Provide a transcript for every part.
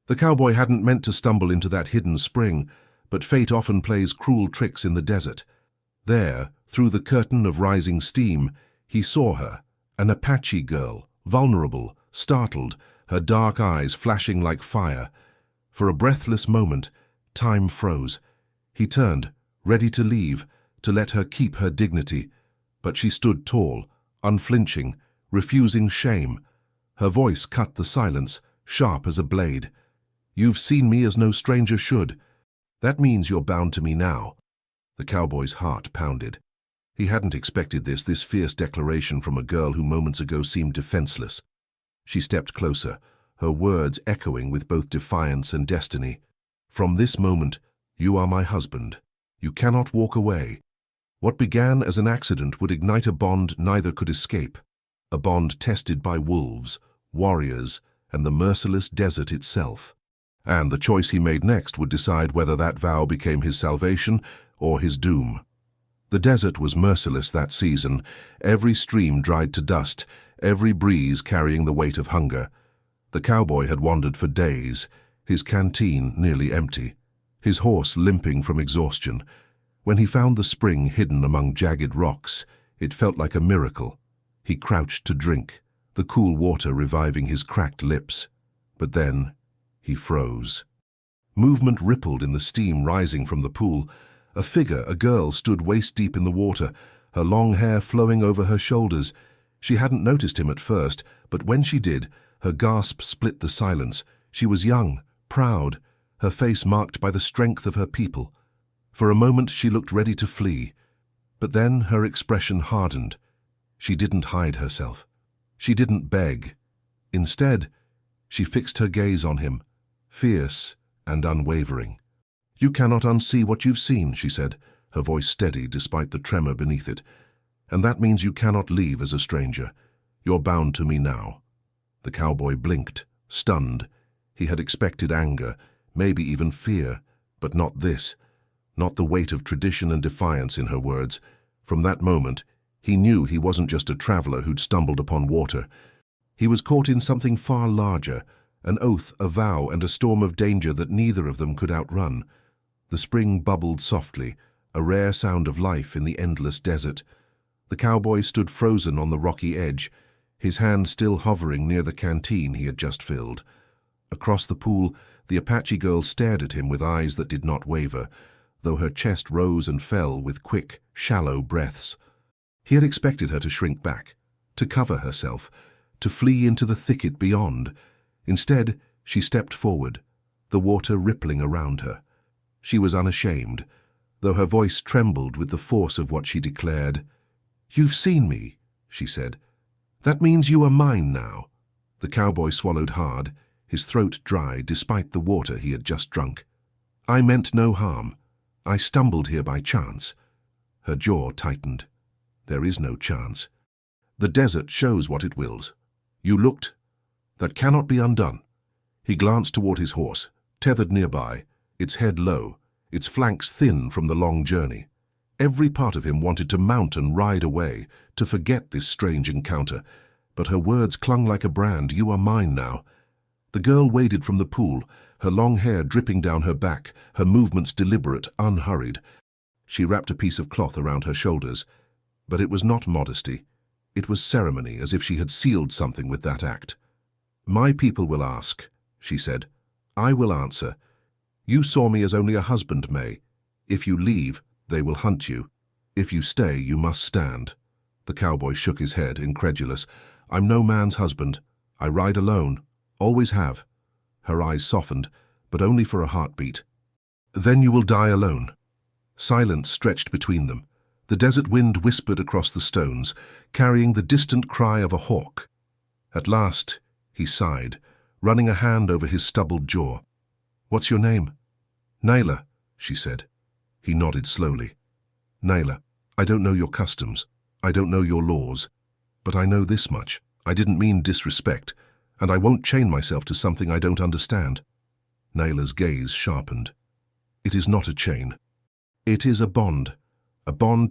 The cowboy hadn't meant to stumble into that hidden spring, but fate often plays cruel tricks in the desert. There, through the curtain of rising steam, he saw her, an Apache girl, vulnerable, startled, her dark eyes flashing like fire. For a breathless moment, time froze. He turned, ready to leave, to let her keep her dignity, but she stood tall, unflinching, refusing shame. Her voice cut the silence, sharp as a blade. "You've seen me as no stranger should. That means you're bound to me now." The cowboy's heart pounded. He hadn't expected this fierce declaration from a girl who moments ago seemed defenseless. She stepped closer, her words echoing with both defiance and destiny. "From this moment, you are my husband. You cannot walk away." What began as an accident would ignite a bond neither could escape, a bond tested by wolves, warriors, and the merciless desert itself. And the choice he made next would decide whether that vow became his salvation or his doom. The desert was merciless that season, every stream dried to dust, every breeze carrying the weight of hunger. The cowboy had wandered for days, his canteen nearly empty, his horse limping from exhaustion. When he found the spring hidden among jagged rocks, it felt like a miracle. He crouched to drink, the cool water reviving his cracked lips. But then he froze. Movement rippled in the steam rising from the pool. A figure, a girl, stood waist-deep in the water, her long hair flowing over her shoulders. She hadn't noticed him at first, but when she did, her gasp split the silence. She was young, proud, her face marked by the strength of her people. For a moment she looked ready to flee, but then her expression hardened. She didn't hide herself. She didn't beg. Instead, she fixed her gaze on him, fierce and unwavering. "You cannot unsee what you've seen," she said, her voice steady despite the tremor beneath it. "And that means you cannot leave as a stranger. You're bound to me now." The cowboy blinked, stunned. He had expected anger, maybe even fear, but not this. Not the weight of tradition and defiance in her words. From that moment, he knew he wasn't just a traveler who'd stumbled upon water. He was caught in something far larger, an oath, a vow, and a storm of danger that neither of them could outrun. The spring bubbled softly, a rare sound of life in the endless desert. The cowboy stood frozen on the rocky edge, his hand still hovering near the canteen he had just filled. Across the pool, the Apache girl stared at him with eyes that did not waver, though her chest rose and fell with quick, shallow breaths. He had expected her to shrink back, to cover herself, to flee into the thicket beyond. Instead, she stepped forward, the water rippling around her. She was unashamed, though her voice trembled with the force of what she declared. "You've seen me," she said. "That means you are mine now." The cowboy swallowed hard, his throat dry despite the water he had just drunk. "I meant no harm. I stumbled here by chance." Her jaw tightened. "There is no chance. The desert shows what it wills. You looked. That cannot be undone." He glanced toward his horse, tethered nearby, its head low, its flanks thin from the long journey. Every part of him wanted to mount and ride away, to forget this strange encounter, but her words clung like a brand. "You are mine now." The girl waded from the pool, her long hair dripping down her back, her movements deliberate, unhurried. She wrapped a piece of cloth around her shoulders, but it was not modesty. It was ceremony, as if she had sealed something with that act. "My people will ask," she said. "I will answer. You saw me as only a husband may. If you leave, they will hunt you. If you stay, you must stand." The cowboy shook his head, incredulous. "I'm no man's husband. I ride alone. Always have." Her eyes softened, but only for a heartbeat. "Then you will die alone." Silence stretched between them. The desert wind whispered across the stones, carrying the distant cry of a hawk. At last, he sighed, running a hand over his stubbled jaw. "What's your name?" "Naylor," she said. He nodded slowly. "Naylor, I don't know your customs. I don't know your laws. But I know this much. I didn't mean disrespect, and I won't chain myself to something I don't understand." Naylor's gaze sharpened. "It is not a chain. It is a bond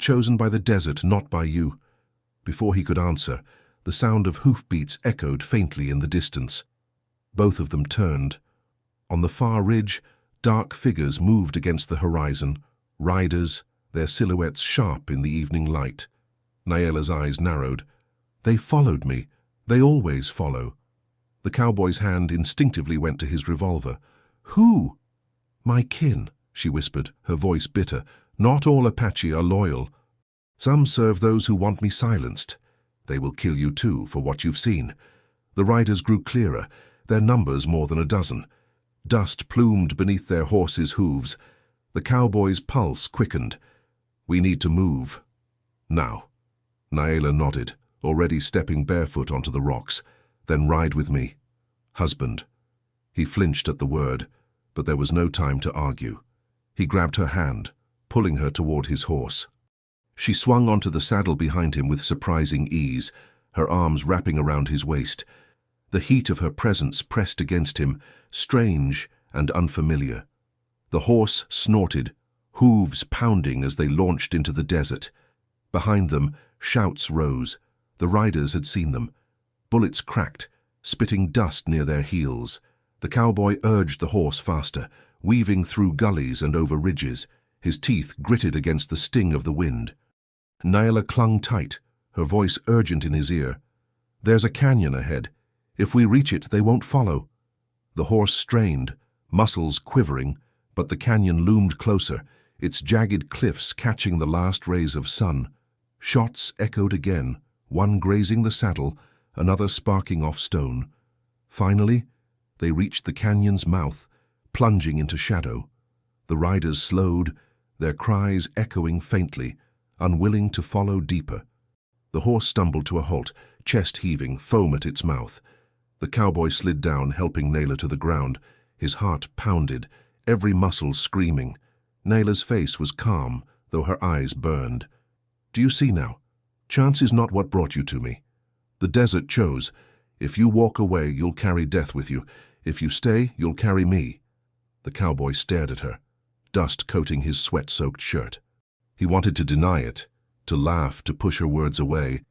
chosen by the desert, not by you." Before he could answer, the sound of hoofbeats echoed faintly in the distance. Both of them turned. On the far ridge, dark figures moved against the horizon, riders, their silhouettes sharp in the evening light. Nayela's eyes narrowed. They followed me. They always follow. The cowboy's hand instinctively went to his revolver. Who? My kin, she whispered, her voice bitter. Not all Apache are loyal. Some serve those who want me silenced. They will kill you too, for what you've seen. The riders grew clearer, their numbers more than a dozen. Dust plumed beneath their horses' hooves. The cowboy's pulse quickened. We need to move. Now. Nayela nodded, already stepping barefoot onto the rocks. Then ride with me. Husband. He flinched at the word, but there was no time to argue. He grabbed her hand, pulling her toward his horse. She swung onto the saddle behind him with surprising ease, her arms wrapping around his waist. The heat of her presence pressed against him, strange and unfamiliar. The horse snorted, hooves pounding as they launched into the desert. Behind them, shouts rose. The riders had seen them. Bullets cracked, spitting dust near their heels. The cowboy urged the horse faster, weaving through gullies and over ridges, his teeth gritted against the sting of the wind. Nayela clung tight, her voice urgent in his ear. There's a canyon ahead. If we reach it, they won't follow. The horse strained, muscles quivering, but the canyon loomed closer, its jagged cliffs catching the last rays of sun. Shots echoed again, one grazing the saddle, another sparking off stone. Finally, they reached the canyon's mouth, plunging into shadow. The riders slowed, their cries echoing faintly, unwilling to follow deeper. The horse stumbled to a halt, chest heaving, foam at its mouth. The cowboy slid down, helping Nayela to the ground. His heart pounded, every muscle screaming. Nayela's face was calm, though her eyes burned. Do you see now? Chance is not what brought you to me. The desert chose. If you walk away, you'll carry death with you. If you stay, you'll carry me. The cowboy stared at her, dust coating his sweat-soaked shirt. He wanted to deny it, to laugh, to push her words away.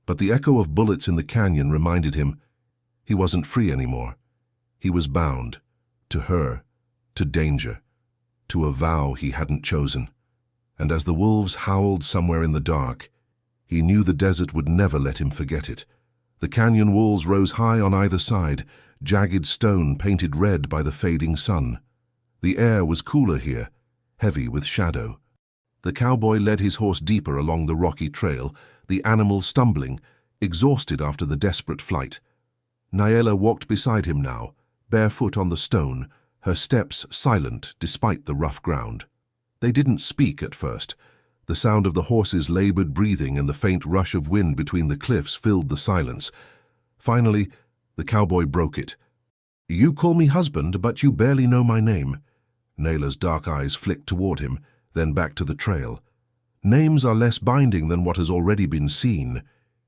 But the echo of bullets in the canyon reminded him he wasn't free anymore. He was bound, to her, to danger, to a vow he hadn't chosen. And as the wolves howled somewhere in the dark, he knew the desert would never let him forget it. The canyon walls rose high on either side, jagged stone painted red by the fading sun. The air was cooler here, heavy with shadow. The cowboy led his horse deeper along the rocky trail, the animal stumbling, exhausted after the desperate flight. Nayela walked beside him now, barefoot on the stone, her steps silent despite the rough ground. They didn't speak at first. The sound of the horse's labored breathing and the faint rush of wind between the cliffs filled the silence. Finally, the cowboy broke it. You call me husband, but you barely know my name. Nayela's dark eyes flicked toward him, then back to the trail. Names are less binding than what has already been seen.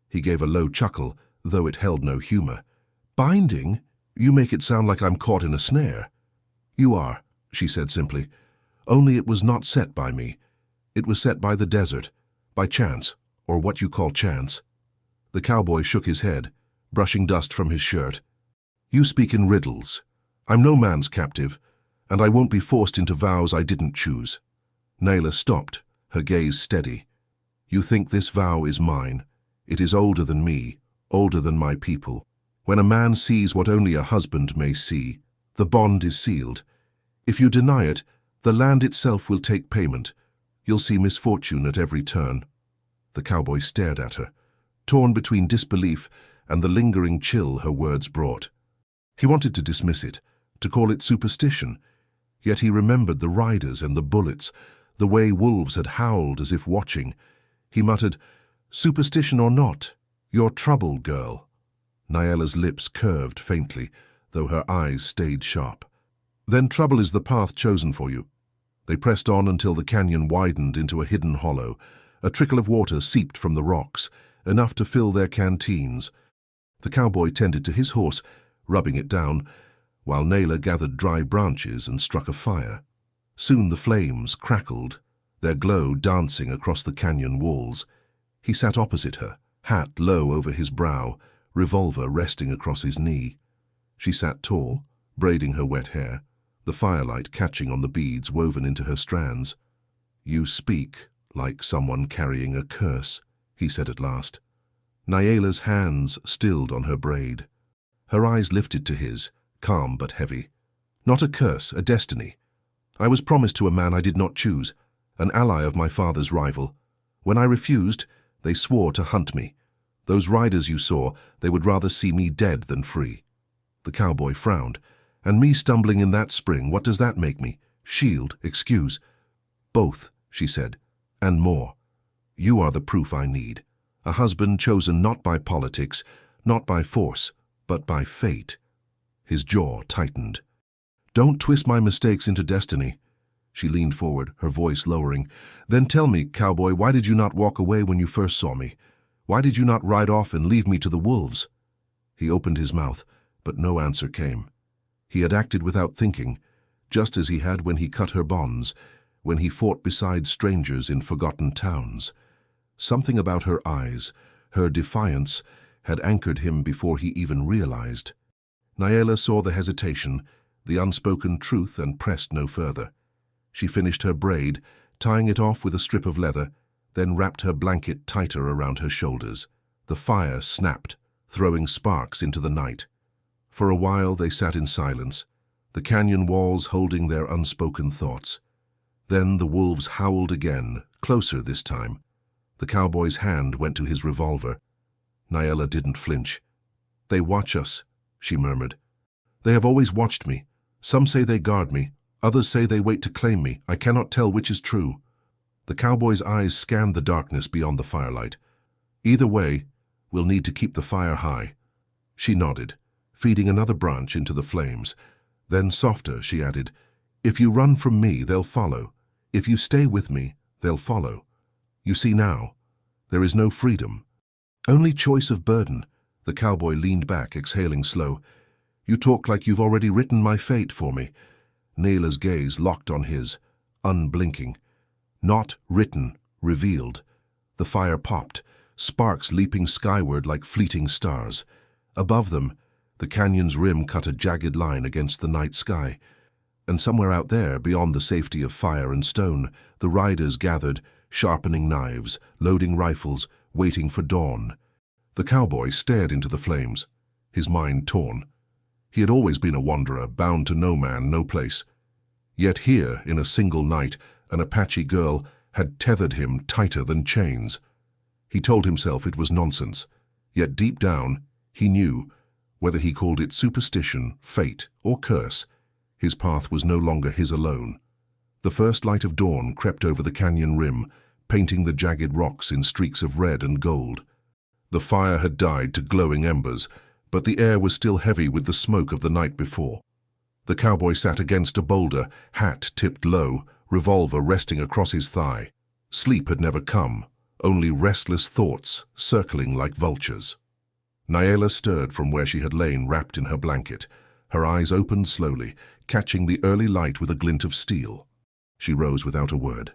He gave a low chuckle, though it held no humor. Binding? You make it sound like I'm caught in a snare. You are, she said simply. Only it was not set by me. It was set by the desert, by chance, or what you call chance. The cowboy shook his head, brushing dust from his shirt. You speak in riddles. I'm no man's captive, and I won't be forced into vows I didn't choose. Nayela stopped, her gaze steady. You think this vow is mine. It is older than me, older than my people. When a man sees what only a husband may see, the bond is sealed. If you deny it, the land itself will take payment. You'll see misfortune at every turn. The cowboy stared at her, torn between disbelief and the lingering chill her words brought. He wanted to dismiss it, to call it superstition, yet he remembered the riders and the bullets, the way wolves had howled as if watching. He muttered, Superstition or not, you're trouble, girl. Nayela's lips curved faintly, though her eyes stayed sharp. Then trouble is the path chosen for you. They pressed on until the canyon widened into a hidden hollow. A trickle of water seeped from the rocks, enough to fill their canteens. The cowboy tended to his horse, rubbing it down, while Nayela gathered dry branches and struck a fire. Soon the flames crackled, their glow dancing across the canyon walls. He sat opposite her, hat low over his brow, revolver resting across his knee. She sat tall, braiding her wet hair, the firelight catching on the beads woven into her strands. "You speak like someone carrying a curse," he said at last. Nyela's hands stilled on her braid. Her eyes lifted to his, calm but heavy. "Not a curse, a destiny. I was promised to a man I did not choose, an ally of my father's rival. When I refused, they swore to hunt me. Those riders you saw, they would rather see me dead than free." The cowboy frowned. "And me stumbling in that spring, what does that make me? Shield, excuse?" "Both," she said, "and more. You are the proof I need. A husband chosen not by politics, not by force, but by fate." His jaw tightened. "Don't twist my mistakes into destiny." She leaned forward, her voice lowering. "Then tell me, cowboy, why did you not walk away when you first saw me? Why did you not ride off and leave me to the wolves?" He opened his mouth, but no answer came. He had acted without thinking, just as he had when he cut her bonds, when he fought beside strangers in forgotten towns. Something about her eyes, her defiance, had anchored him before he even realized. Nyela saw the hesitation, the unspoken truth, and pressed no further. She finished her braid, tying it off with a strip of leather, then wrapped her blanket tighter around her shoulders. The fire snapped, throwing sparks into the night. For a while they sat in silence, the canyon walls holding their unspoken thoughts. Then the wolves howled again, closer this time. The cowboy's hand went to his revolver. Nyela didn't flinch. "They watch us," she murmured. "They have always watched me. Some say they guard me. Others say they wait to claim me. I cannot tell which is true." The cowboy's eyes scanned the darkness beyond the firelight. "Either way, we'll need to keep the fire high." She nodded, feeding another branch into the flames. Then softer, she added, "If you run from me, they'll follow. If you stay with me, they'll follow. You see now, there is no freedom. Only choice of burden." The cowboy leaned back, exhaling slow. "You talk like you've already written my fate for me." Nyela's gaze locked on his, unblinking. "Not written, revealed." The fire popped, sparks leaping skyward like fleeting stars. Above them, the canyon's rim cut a jagged line against the night sky. And somewhere out there, beyond the safety of fire and stone, the riders gathered, sharpening knives, loading rifles, waiting for dawn. The cowboy stared into the flames, his mind torn. He had always been a wanderer, bound to no man, no place. Yet here, in a single night, an Apache girl had tethered him tighter than chains. He told himself it was nonsense, yet deep down, he knew, whether he called it superstition, fate, or curse, his path was no longer his alone. The first light of dawn crept over the canyon rim, painting the jagged rocks in streaks of red and gold. The fire had died to glowing embers, but the air was still heavy with the smoke of the night before. The cowboy sat against a boulder, hat tipped low, revolver resting across his thigh. Sleep had never come, only restless thoughts circling like vultures. Nyela stirred from where she had lain wrapped in her blanket. Her eyes opened slowly, catching the early light with a glint of steel. She rose without a word,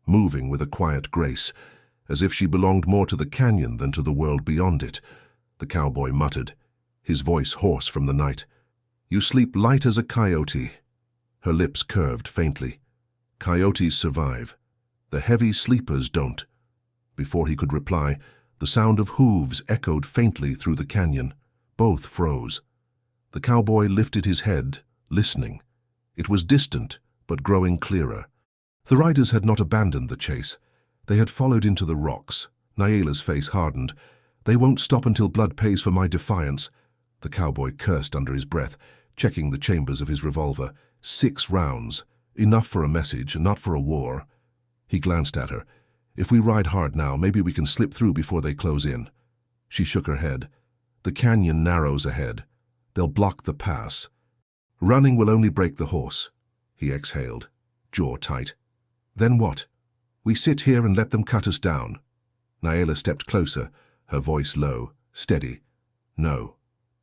moving with a quiet grace, as if she belonged more to the canyon than to the world beyond it. The cowboy muttered, his voice hoarse from the night. "You sleep light as a coyote." Her lips curved faintly. "Coyotes survive. The heavy sleepers don't." Before he could reply, the sound of hooves echoed faintly through the canyon. Both froze. The cowboy lifted his head, listening. It was distant, but growing clearer. The riders had not abandoned the chase. They had followed into the rocks. Nyela's face hardened. "They won't stop until blood pays for my defiance." The cowboy cursed under his breath, checking the chambers of his revolver. 6 rounds. Enough for a message, not for a war. He glanced at her. "If we ride hard now, maybe we can slip through before they close in." She shook her head. "The canyon narrows ahead. They'll block the pass. Running will only break the horse." He exhaled, jaw tight. "Then what? We sit here and let them cut us down." Nyela stepped closer, her voice low, steady. "No.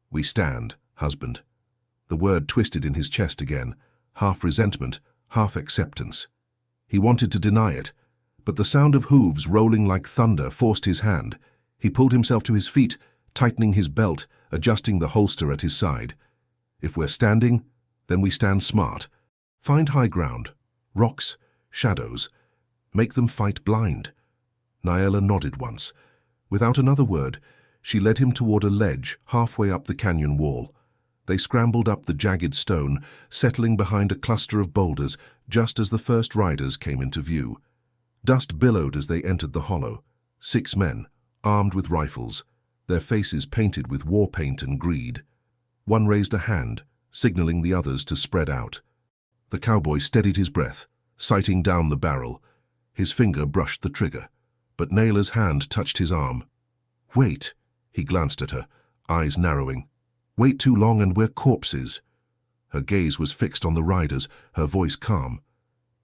We stand, husband." The word twisted in his chest again, half resentment, half acceptance. He wanted to deny it, but the sound of hooves rolling like thunder forced his hand. He pulled himself to his feet, tightening his belt, adjusting the holster at his side. "If we're standing, Then we stand smart. Find high ground. Rocks, shadows. Make them fight blind. Naela nodded once. Without another word, she led him toward a ledge halfway up the canyon wall. They scrambled up the jagged stone, settling behind a cluster of boulders just as the first riders came into view. Dust billowed as they entered the hollow. 6 men, armed with rifles, their faces painted with war paint and greed. One raised a hand, signaling the others to spread out. The cowboy steadied his breath, sighting down the barrel. His finger brushed the trigger, but Naela's hand touched his arm. "Wait," he glanced at her, eyes narrowing. "Wait too long and we're corpses." Her gaze was fixed on the riders, her voice calm.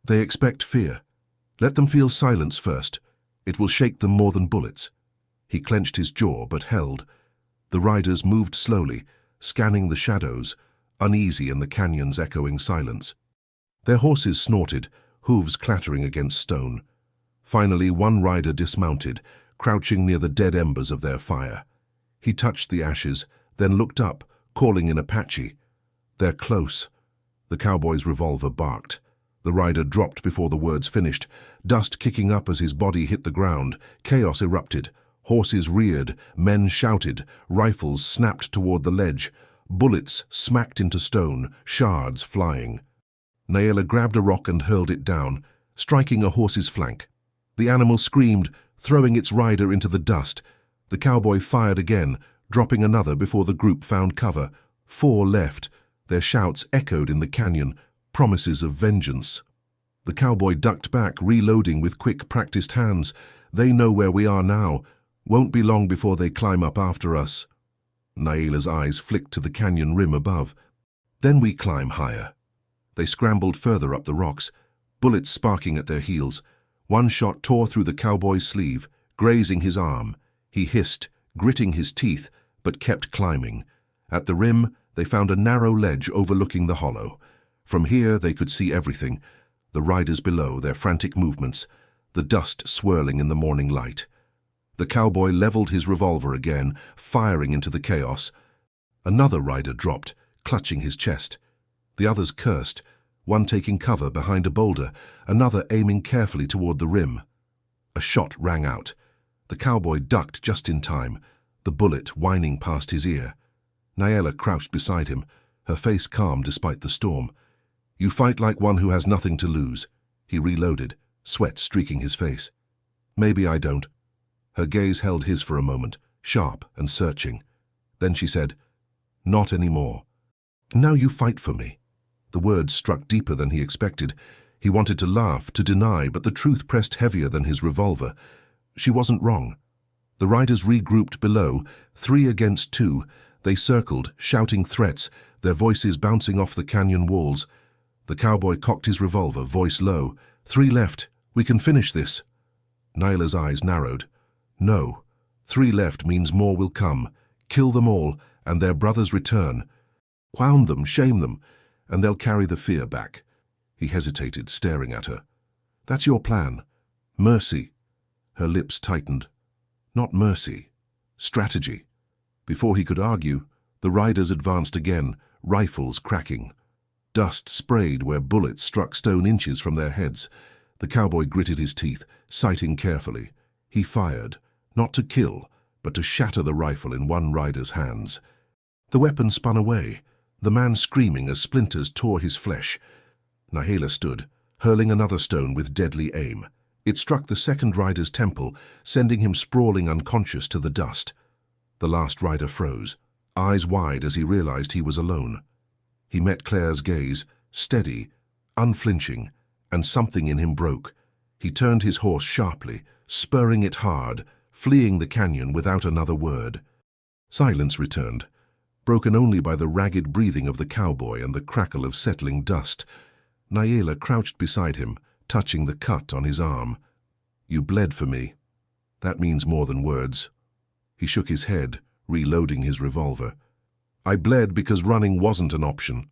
"They expect fear. Let them feel silence first. It will shake them more than bullets." He clenched his jaw but held. The riders moved slowly, scanning the shadows, uneasy in the canyon's echoing silence. Their horses snorted, hooves clattering against stone. Finally, one rider dismounted, crouching near the dead embers of their fire. He touched the ashes, then looked up, calling in Apache. "They're close." The cowboy's revolver barked. The rider dropped before the words finished, dust kicking up as his body hit the ground. Chaos erupted. Horses reared, men shouted, rifles snapped toward the ledge. Bullets smacked into stone, shards flying. Naela grabbed a rock and hurled it down, striking a horse's flank. The animal screamed, throwing its rider into the dust. The cowboy fired again, dropping another before the group found cover. 4 left. Their shouts echoed in the canyon, promises of vengeance. The cowboy ducked back, reloading with quick, practiced hands. "They know where we are now. Won't be long before they climb up after us." Naela's eyes flicked to the canyon rim above. "Then we climb higher." They scrambled further up the rocks, bullets sparking at their heels. One shot tore through the cowboy's sleeve, grazing his arm. He hissed, gritting his teeth, but kept climbing. At the rim, they found a narrow ledge overlooking the hollow. From here, they could see everything. The riders below, their frantic movements, the dust swirling in the morning light. The cowboy leveled his revolver again, firing into the chaos. Another rider dropped, clutching his chest. The others cursed, one taking cover behind a boulder, another aiming carefully toward the rim. A shot rang out. The cowboy ducked just in time, the bullet whining past his ear. Naela crouched beside him, her face calm despite the storm. "You fight like one who has nothing to lose." He reloaded, sweat streaking his face. "Maybe I don't." Her gaze held his for a moment, sharp and searching. Then she said, "Not anymore. Now you fight for me." The words struck deeper than he expected. He wanted to laugh, to deny, but the truth pressed heavier than his revolver. She wasn't wrong. The riders regrouped below, 3 against 2. They circled, shouting threats, their voices bouncing off the canyon walls. The cowboy cocked his revolver, voice low. 3 left. We can finish this." Naela's eyes narrowed. "No. 3 left means more will come. Kill them all, and their brothers return. Wound them, shame them, and they'll carry the fear back." He hesitated, staring at her. "That's your plan. Mercy." Her lips tightened. "Not mercy. Strategy." Before he could argue, the riders advanced again, rifles cracking. Dust sprayed where bullets struck stone inches from their heads. The cowboy gritted his teeth, sighting carefully. He fired, not to kill, but to shatter the rifle in one rider's hands. The weapon spun away, the man screaming as splinters tore his flesh. Naela stood, hurling another stone with deadly aim. It struck the second rider's temple, sending him sprawling unconscious to the dust. The last rider froze, eyes wide as he realized he was alone. He met Claire's gaze, steady, unflinching, and something in him broke. He turned his horse sharply, spurring it hard, fleeing the canyon without another word. Silence returned, broken only by the ragged breathing of the cowboy and the crackle of settling dust. Naela crouched beside him, touching the cut on his arm. "You bled for me. That means more than words." He shook his head, reloading his revolver. "I bled because running wasn't an option."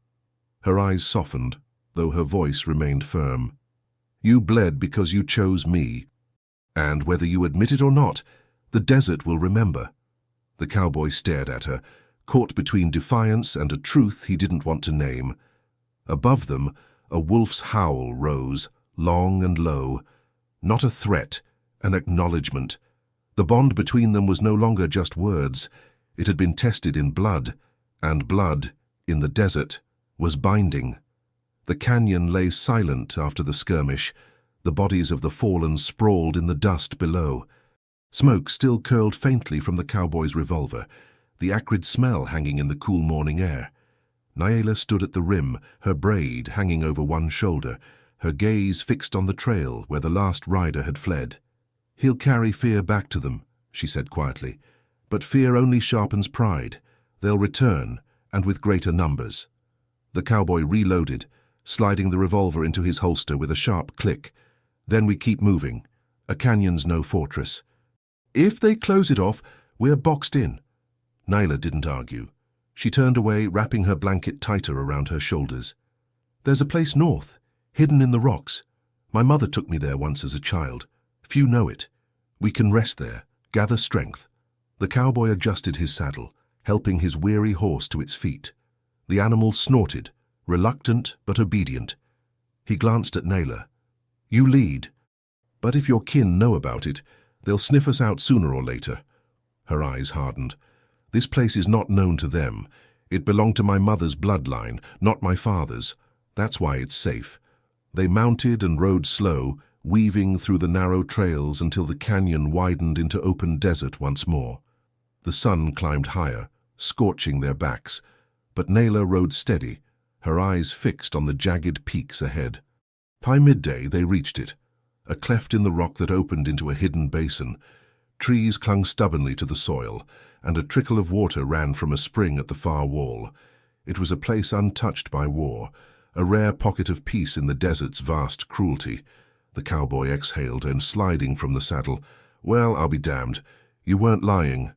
Her eyes softened, though her voice remained firm. "You bled because you chose me. And whether you admit it or not, the desert will remember." The cowboy stared at her, caught between defiance and a truth he didn't want to name. Above them, a wolf's howl rose, long and low. Not a threat, an acknowledgement. The bond between them was no longer just words. It had been tested in blood, and blood, in the desert, was binding. The canyon lay silent after the skirmish. The bodies of the fallen sprawled in the dust below. Smoke still curled faintly from the cowboy's revolver, the acrid smell hanging in the cool morning air. Nyela stood at the rim, her braid hanging over one shoulder, her gaze fixed on the trail where the last rider had fled. "He'll carry fear back to them," she said quietly. "But fear only sharpens pride. They'll return, and with greater numbers." The cowboy reloaded, sliding the revolver into his holster with a sharp click. "Then we keep moving. A canyon's no fortress. If they close it off, we're boxed in." Nyla didn't argue. She turned away, wrapping her blanket tighter around her shoulders. "There's a place north, hidden in the rocks. My mother took me there once as a child. Few know it. We can rest there, gather strength." The cowboy adjusted his saddle, helping his weary horse to its feet. The animal snorted, reluctant but obedient. He glanced at Nyla. "You lead. But if your kin know about it, they'll sniff us out sooner or later." Her eyes hardened. "This place is not known to them. It belonged to my mother's bloodline, not my father's. That's why it's safe." They mounted and rode slow, weaving through the narrow trails until the canyon widened into open desert once more. The sun climbed higher, scorching their backs, but Nyla rode steady, her eyes fixed on the jagged peaks ahead. By midday they reached it, a cleft in the rock that opened into a hidden basin. Trees clung stubbornly to the soil, and a trickle of water ran from a spring at the far wall. It was a place untouched by war, a rare pocket of peace in the desert's vast cruelty. The cowboy exhaled, and sliding from the saddle, "Well, I'll be damned. You weren't lying."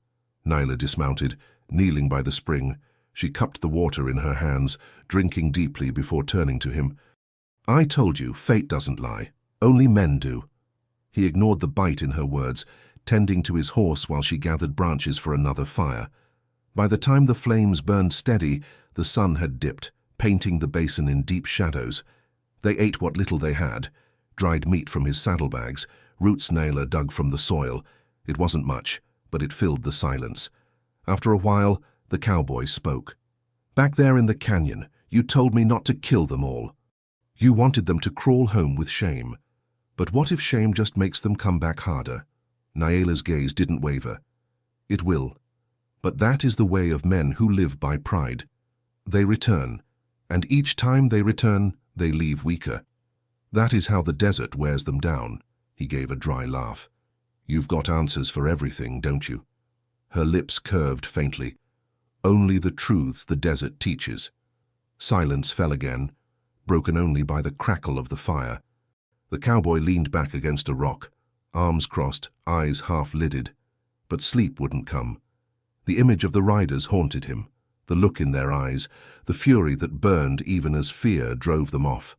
Nyla dismounted, kneeling by the spring. She cupped the water in her hands, drinking deeply before turning to him. "I told you, fate doesn't lie. Only men do." He ignored the bite in her words, tending to his horse while she gathered branches for another fire. By the time the flames burned steady, the sun had dipped, painting the basin in deep shadows. They ate what little they had, dried meat from his saddlebags, roots Nyla dug from the soil. It wasn't much, but it filled the silence. After a while, the cowboy spoke. "Back there in the canyon, you told me not to kill them all. You wanted them to crawl home with shame. But what if shame just makes them come back harder?" Nyela's gaze didn't waver. "It will. But that is the way of men who live by pride. They return, and each time they return, they leave weaker. That is how the desert wears them down." He gave a dry laugh. "You've got answers for everything, don't you?" Her lips curved faintly. "Only the truths the desert teaches." Silence fell again, broken only by the crackle of the fire. The cowboy leaned back against a rock, arms crossed, eyes half-lidded. But sleep wouldn't come. The image of the riders haunted him, the look in their eyes, the fury that burned even as fear drove them off.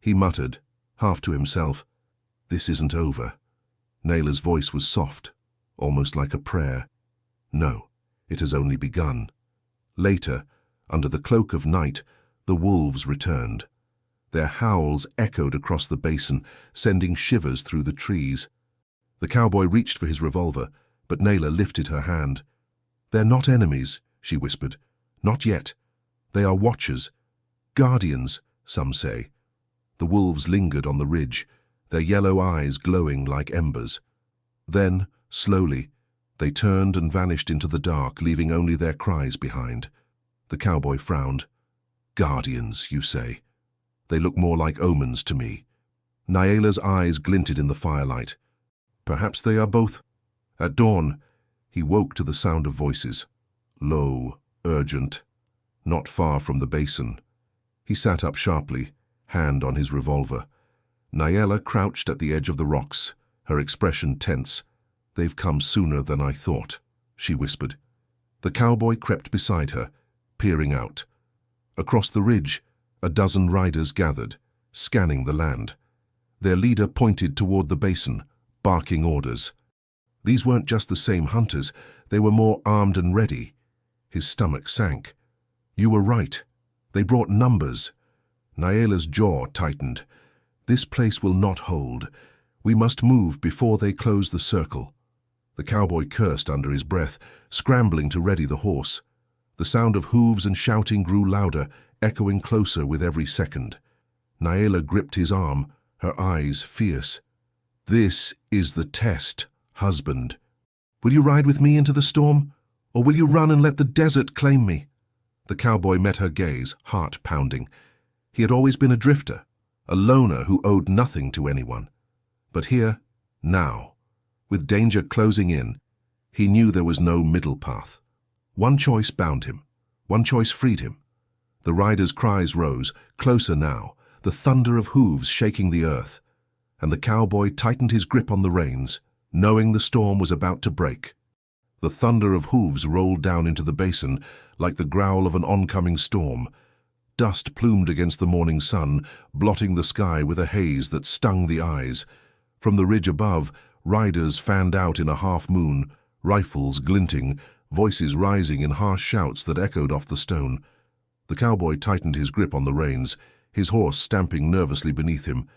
He muttered, half to himself, "This isn't over." Nyla's voice was soft, almost like a prayer. "No, it has only begun." Later, under the cloak of night, the wolves returned. Their howls echoed across the basin, sending shivers through the trees. The cowboy reached for his revolver, but Nyla lifted her hand. "They're not enemies," she whispered. "Not yet. They are watchers. Guardians, some say." The wolves lingered on the ridge, their yellow eyes glowing like embers. Then, slowly, they turned and vanished into the dark, leaving only their cries behind. The cowboy frowned. "Guardians, you say? They look more like omens to me." Nyela's eyes glinted in the firelight. "Perhaps they are both." At dawn, he woke to the sound of voices, low, urgent, not far from the basin. He sat up sharply, hand on his revolver. Nyela crouched at the edge of the rocks, her expression tense. "They've come sooner than I thought," she whispered. The cowboy crept beside her, peering out. Across the ridge, a dozen riders gathered, scanning the land. Their leader pointed toward the basin, barking orders. These weren't just the same hunters, they were more armed and ready. His stomach sank. "You were right. They brought numbers." Nyla's jaw tightened. This place will not hold. We must move before they close the circle. The cowboy cursed under his breath, scrambling to ready the horse. The sound of hooves and shouting grew louder, echoing closer with every second. Nyla gripped his arm, her eyes fierce. This is the test, husband. Will you ride with me into the storm, or will you run and let the desert claim me? The cowboy met her gaze, heart pounding. He had always been a drifter, a loner who owed nothing to anyone. But here, now, with danger closing in, he knew there was no middle path. One choice bound him. One choice freed him. The rider's cries rose, closer now, the thunder of hooves shaking the earth. And the cowboy tightened his grip on the reins, knowing the storm was about to break. The thunder of hooves rolled down into the basin like the growl of an oncoming storm. Dust plumed against the morning sun, blotting the sky with a haze that stung the eyes. From the ridge above, riders fanned out in a half-moon, rifles glinting, voices rising in harsh shouts that echoed off the stone. The cowboy tightened his grip on the reins, his horse stamping nervously beneath him.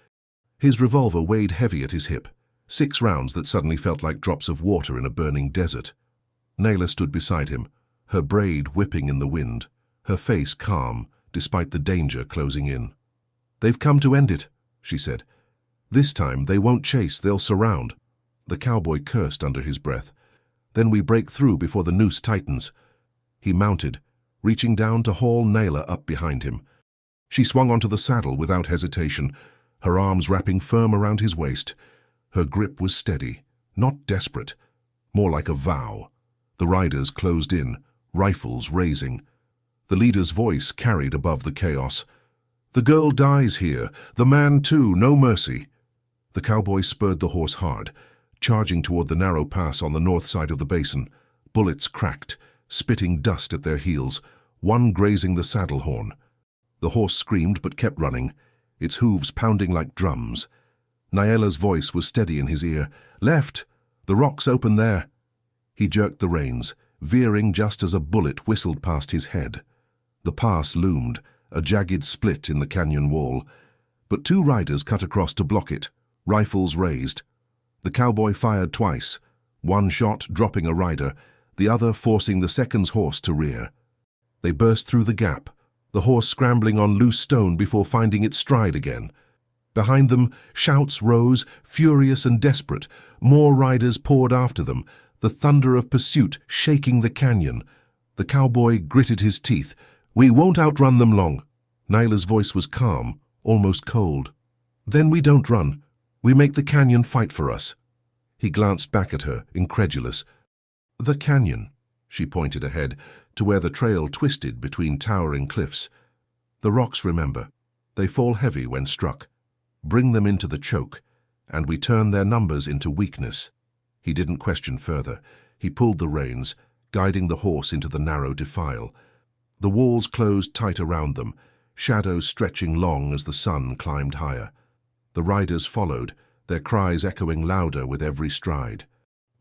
His revolver weighed heavy at his hip, 6 rounds that suddenly felt like drops of water in a burning desert. Nyla stood beside him, her braid whipping in the wind, her face calm, despite the danger closing in. "They've come to end it," she said. "This time they won't chase, they'll surround." The cowboy cursed under his breath. "Then we break through before the noose tightens." He mounted, reaching down to haul Nyla up behind him. She swung onto the saddle without hesitation, her arms wrapping firm around his waist. Her grip was steady, not desperate, more like a vow. The riders closed in, rifles raising. The leader's voice carried above the chaos. "The girl dies here, the man too, no mercy." The cowboy spurred the horse hard, charging toward the narrow pass on the north side of the basin. Bullets cracked, spitting dust at their heels, one grazing the saddle horn. The horse screamed but kept running, its hooves pounding like drums. Nyla's voice was steady in his ear. "Left! The rock's open there." He jerked the reins, veering just as a bullet whistled past his head. The pass loomed, a jagged split in the canyon wall. But 2 riders cut across to block it, rifles raised. The cowboy fired twice, one shot dropping a rider, the other forcing the second's horse to rear. They burst through the gap, the horse scrambling on loose stone before finding its stride again. Behind them, shouts rose, furious and desperate. More riders poured after them, the thunder of pursuit shaking the canyon. The cowboy gritted his teeth. "We won't outrun them long." Nyla's voice was calm, almost cold. "Then we don't run. We make the canyon fight for us." He glanced back at her, incredulous. "The canyon," she pointed ahead, to where the trail twisted between towering cliffs. "The rocks, remember. They fall heavy when struck. Bring them into the choke, and we turn their numbers into weakness." He didn't question further. He pulled the reins, guiding the horse into the narrow defile. The walls closed tight around them, shadows stretching long as the sun climbed higher. The riders followed, their cries echoing louder with every stride.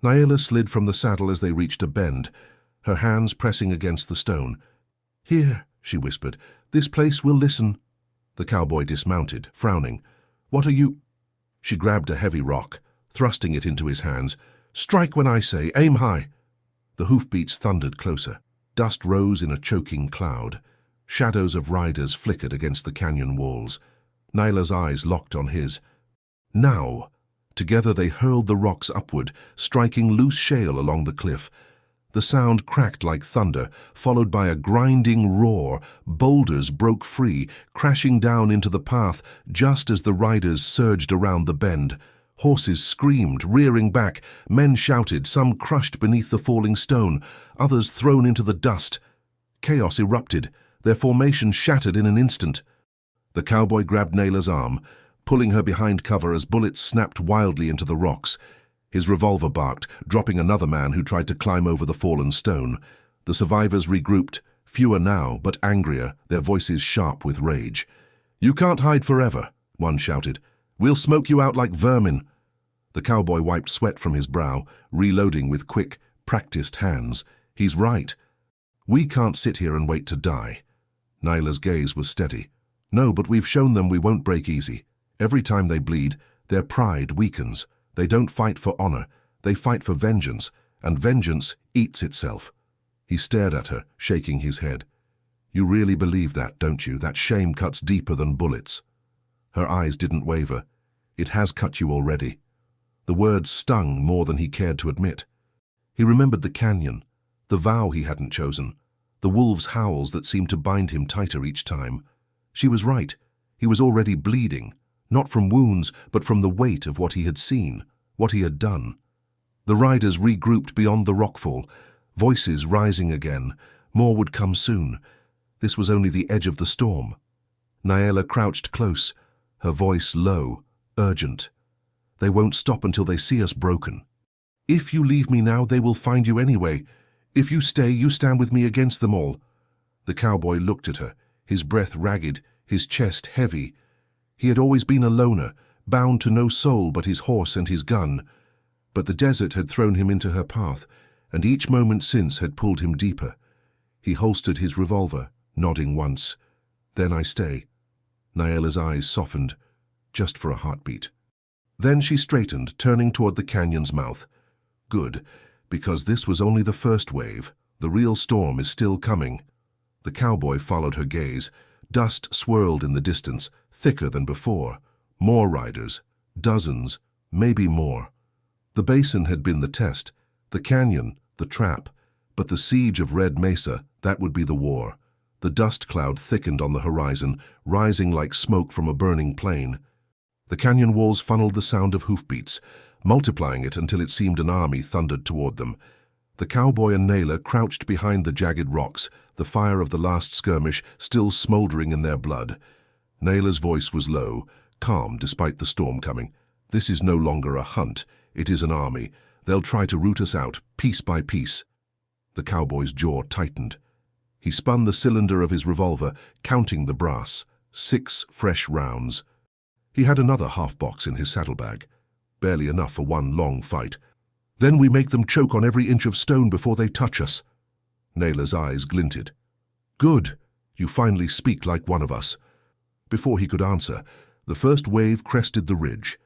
Nyla slid from the saddle as they reached a bend, her hands pressing against the stone. "Here," she whispered, "this place will listen." The cowboy dismounted, frowning. "What are you—" She grabbed a heavy rock, thrusting it into his hands. "Strike when I say, aim high." The hoofbeats thundered closer. Dust rose in a choking cloud. Shadows of riders flickered against the canyon walls. Nyla's eyes locked on his. Now! Together they hurled the rocks upward, striking loose shale along the cliff. The sound cracked like thunder, followed by a grinding roar. Boulders broke free, crashing down into the path just as the riders surged around the bend. Horses screamed, rearing back. Men shouted, some crushed beneath the falling stone, others thrown into the dust. Chaos erupted, their formation shattered in an instant. The cowboy grabbed Nyla's arm, pulling her behind cover as bullets snapped wildly into the rocks. His revolver barked, dropping another man who tried to climb over the fallen stone. The survivors regrouped, fewer now, but angrier, their voices sharp with rage. "You can't hide forever," one shouted. "We'll smoke you out like vermin." The cowboy wiped sweat from his brow, reloading with quick, practiced hands. "He's right. We can't sit here and wait to die." Nyla's gaze was steady. No, but we've shown them we won't break easy. Every time they bleed, their pride weakens. They don't fight for honor. They fight for vengeance, and vengeance eats itself. He stared at her, shaking his head. You really believe that, don't you? That shame cuts deeper than bullets. Her eyes didn't waver. It has cut you already. The words stung more than he cared to admit. He remembered the canyon, the vow he hadn't chosen, the wolves' howls that seemed to bind him tighter each time. She was right. He was already bleeding, not from wounds, but from the weight of what he had seen, what he had done. The riders regrouped beyond the rockfall, voices rising again. More would come soon. This was only the edge of the storm. Naela crouched close, her voice low, urgent. They won't stop until they see us broken. If you leave me now, they will find you anyway. If you stay, you stand with me against them all. The cowboy looked at her, his breath ragged, his chest heavy. He had always been a loner, bound to no soul but his horse and his gun. But the desert had thrown him into her path, and each moment since had pulled him deeper. He holstered his revolver, nodding once. Then I stay. Naela's eyes softened, just for a heartbeat. Then she straightened, turning toward the canyon's mouth. Good, because this was only the first wave. The real storm is still coming. The cowboy followed her gaze. Dust swirled in the distance, thicker than before. More riders, dozens, maybe more. The basin had been the test, the canyon, the trap, but the siege of Red Mesa, that would be the war. The dust cloud thickened on the horizon, rising like smoke from a burning plain. The canyon walls funneled the sound of hoofbeats, multiplying it until it seemed an army thundered toward them. The cowboy and Naela crouched behind the jagged rocks, the fire of the last skirmish still smoldering in their blood. Naela's voice was low, calm despite the storm coming. This is no longer a hunt, it is an army. They'll try to root us out, piece by piece. The cowboy's jaw tightened. He spun the cylinder of his revolver, counting the brass. 6 fresh rounds. He had another half-box in his saddlebag. Barely enough for one long fight. Then we make them choke on every inch of stone before they touch us. Naela's eyes glinted. Good. You finally speak like one of us. Before he could answer, the first wave crested the ridge.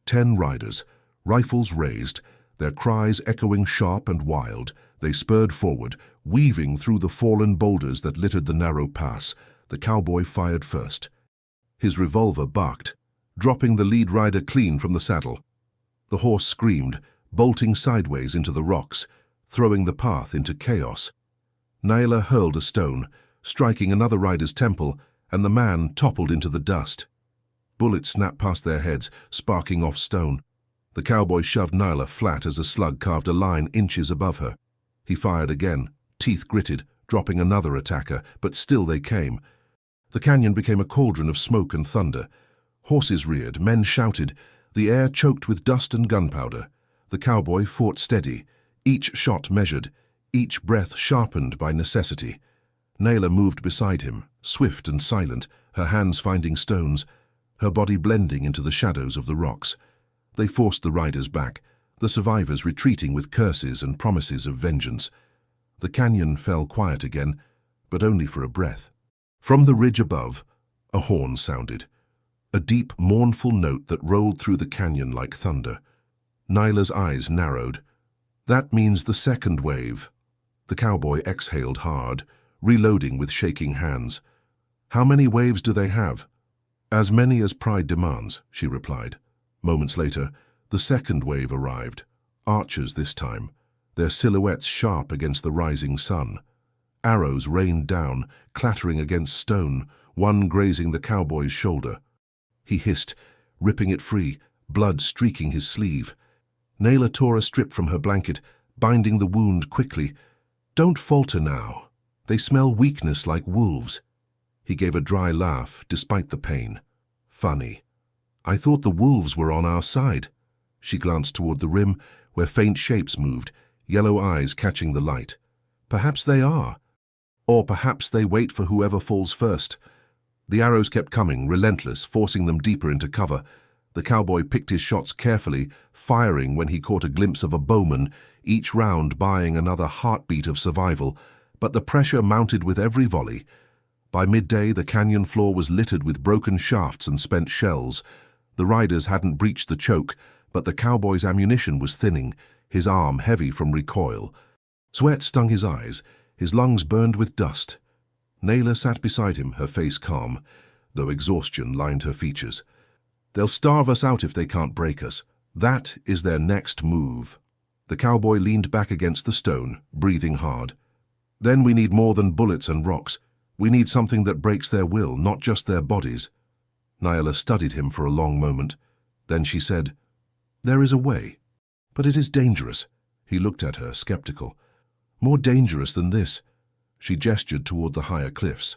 10 riders, rifles raised, their cries echoing sharp and wild. They spurred forward, weaving through the fallen boulders that littered the narrow pass. The cowboy fired first. His revolver barked, dropping the lead rider clean from the saddle. The horse screamed, bolting sideways into the rocks, throwing the path into chaos. Naela hurled a stone, striking another rider's temple, and the man toppled into the dust. Bullets snapped past their heads, sparking off stone. The cowboy shoved Naela flat as a slug carved a line inches above her. He fired again, teeth gritted, dropping another attacker, but still they came. The canyon became a cauldron of smoke and thunder. Horses reared, men shouted, the air choked with dust and gunpowder. The cowboy fought steady, each shot measured, each breath sharpened by necessity. Naela moved beside him, swift and silent, her hands finding stones, her body blending into the shadows of the rocks. They forced the riders back, the survivors retreating with curses and promises of vengeance. The canyon fell quiet again, but only for a breath. From the ridge above, a horn sounded, a deep, mournful note that rolled through the canyon like thunder. Naela's eyes narrowed. That means the second wave. The cowboy exhaled hard, reloading with shaking hands. How many waves do they have? As many as pride demands, she replied. Moments later, the second wave arrived. Archers this time, their silhouettes sharp against the rising sun. Arrows rained down, clattering against stone, one grazing the cowboy's shoulder. He hissed, ripping it free, blood streaking his sleeve. Naela tore a strip from her blanket, binding the wound quickly. Don't falter now. They smell weakness like wolves. He gave a dry laugh, despite the pain. Funny. I thought the wolves were on our side. She glanced toward the rim, where faint shapes moved, yellow eyes catching the light. Perhaps they are. Or perhaps they wait for whoever falls first. The arrows kept coming, relentless, forcing them deeper into cover. The cowboy picked his shots carefully, firing when he caught a glimpse of a bowman, each round buying another heartbeat of survival. But the pressure mounted with every volley. By midday, the canyon floor was littered with broken shafts and spent shells. The riders hadn't breached the choke, but the cowboy's ammunition was thinning, his arm heavy from recoil. Sweat stung his eyes, his lungs burned with dust. Naylor sat beside him, her face calm, though exhaustion lined her features. They'll starve us out if they can't break us. That is their next move. The cowboy leaned back against the stone, breathing hard. Then we need more than bullets and rocks. We need something that breaks their will, not just their bodies. Naylor studied him for a long moment. Then she said, "There is a way, but it is dangerous." He looked at her, skeptical. "More dangerous than this." She gestured toward the higher cliffs.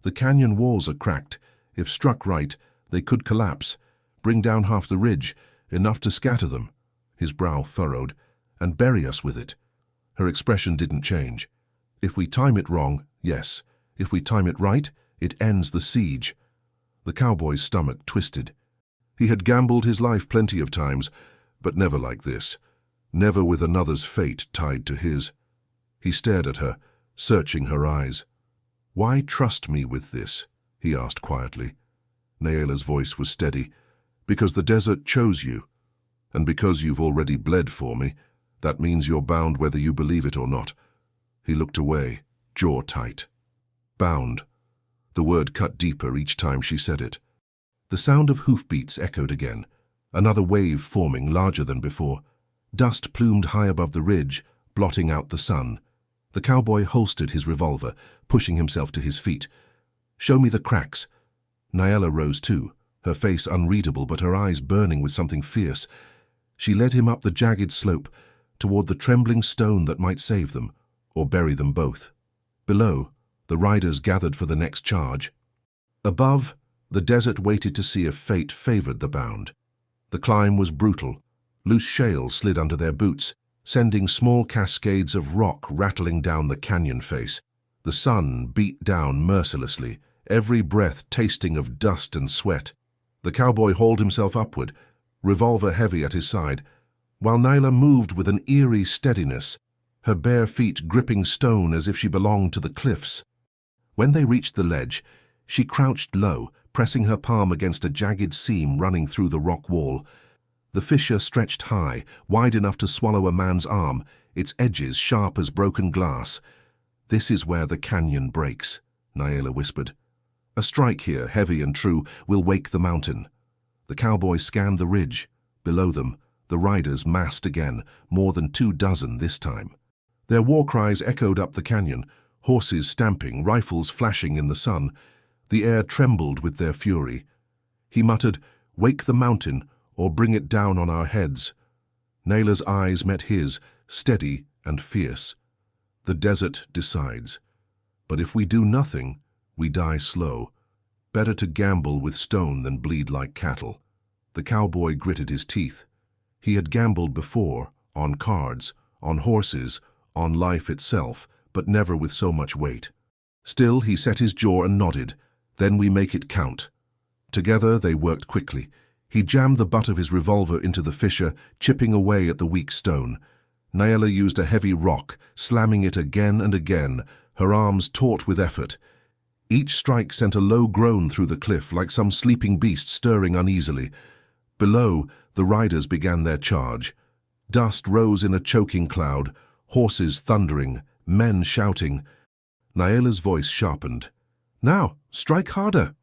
"The canyon walls are cracked. If struck right, they could collapse, bring down half the ridge, enough to scatter them." His brow furrowed. "And bury us with it." Her expression didn't change. "If we time it wrong, yes. If we time it right, it ends the siege." The cowboy's stomach twisted. He had gambled his life plenty of times, but never like this. Never with another's fate tied to his. He stared at her, searching her eyes. "Why trust me with this?" he asked quietly. Naylor's voice was steady. "Because the desert chose you. And because you've already bled for me, that means you're bound whether you believe it or not." He looked away, jaw tight. Bound. The word cut deeper each time she said it. The sound of hoofbeats echoed again, another wave forming larger than before. Dust plumed high above the ridge, blotting out the sun. The cowboy holstered his revolver, pushing himself to his feet. "Show me the cracks." Naylor rose too, her face unreadable but her eyes burning with something fierce. She led him up the jagged slope, toward the trembling stone that might save them, or bury them both. Below, the riders gathered for the next charge. Above, the desert waited to see if fate favored the bound. The climb was brutal. Loose shale slid under their boots, sending small cascades of rock rattling down the canyon face. The sun beat down mercilessly, every breath tasting of dust and sweat. The cowboy hauled himself upward, revolver heavy at his side, while Naylor moved with an eerie steadiness, her bare feet gripping stone as if she belonged to the cliffs. When they reached the ledge, she crouched low, pressing her palm against a jagged seam running through the rock wall. The fissure stretched high, wide enough to swallow a man's arm, its edges sharp as broken glass. "This is where the canyon breaks," Naylor whispered. "A strike here, heavy and true, will wake the mountain." The cowboy scanned the ridge. Below them, the riders massed again, more than 24 this time. Their war cries echoed up the canyon, horses stamping, rifles flashing in the sun. The air trembled with their fury. He muttered, "Wake the mountain, or bring it down on our heads." Naylor's eyes met his, steady and fierce. "The desert decides. But if we do nothing, we die slow. Better to gamble with stone than bleed like cattle." The cowboy gritted his teeth. He had gambled before, on cards, on horses, on life itself, but never with so much weight. Still, he set his jaw and nodded. "Then we make it count." Together, they worked quickly. He jammed the butt of his revolver into the fissure, chipping away at the weak stone. Naylor used a heavy rock, slamming it again and again, her arms taut with effort. Each strike sent a low groan through the cliff, like some sleeping beast stirring uneasily. Below, the riders began their charge. Dust rose in a choking cloud, horses thundering, men shouting. Naylor's voice sharpened. "Now, strike harder!"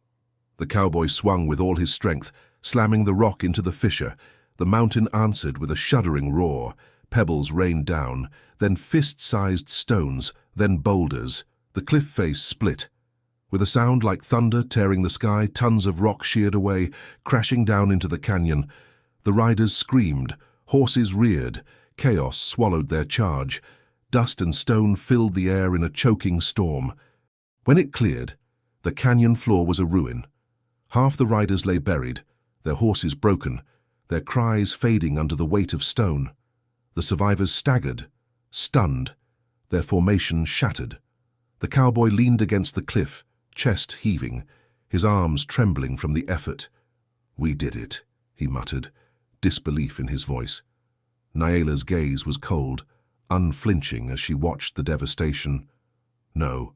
The cowboy swung with all his strength, slamming the rock into the fissure. The mountain answered with a shuddering roar. Pebbles rained down, then fist-sized stones, then boulders. The cliff face split. With a sound like thunder tearing the sky, tons of rock sheared away, crashing down into the canyon. The riders screamed, horses reared, chaos swallowed their charge. Dust and stone filled the air in a choking storm. When it cleared, the canyon floor was a ruin. Half the riders lay buried, their horses broken, their cries fading under the weight of stone. The survivors staggered, stunned, their formation shattered. The cowboy leaned against the cliff, chest heaving, his arms trembling from the effort. "We did it," he muttered, disbelief in his voice. Naylor's gaze was cold, unflinching as she watched the devastation. "No,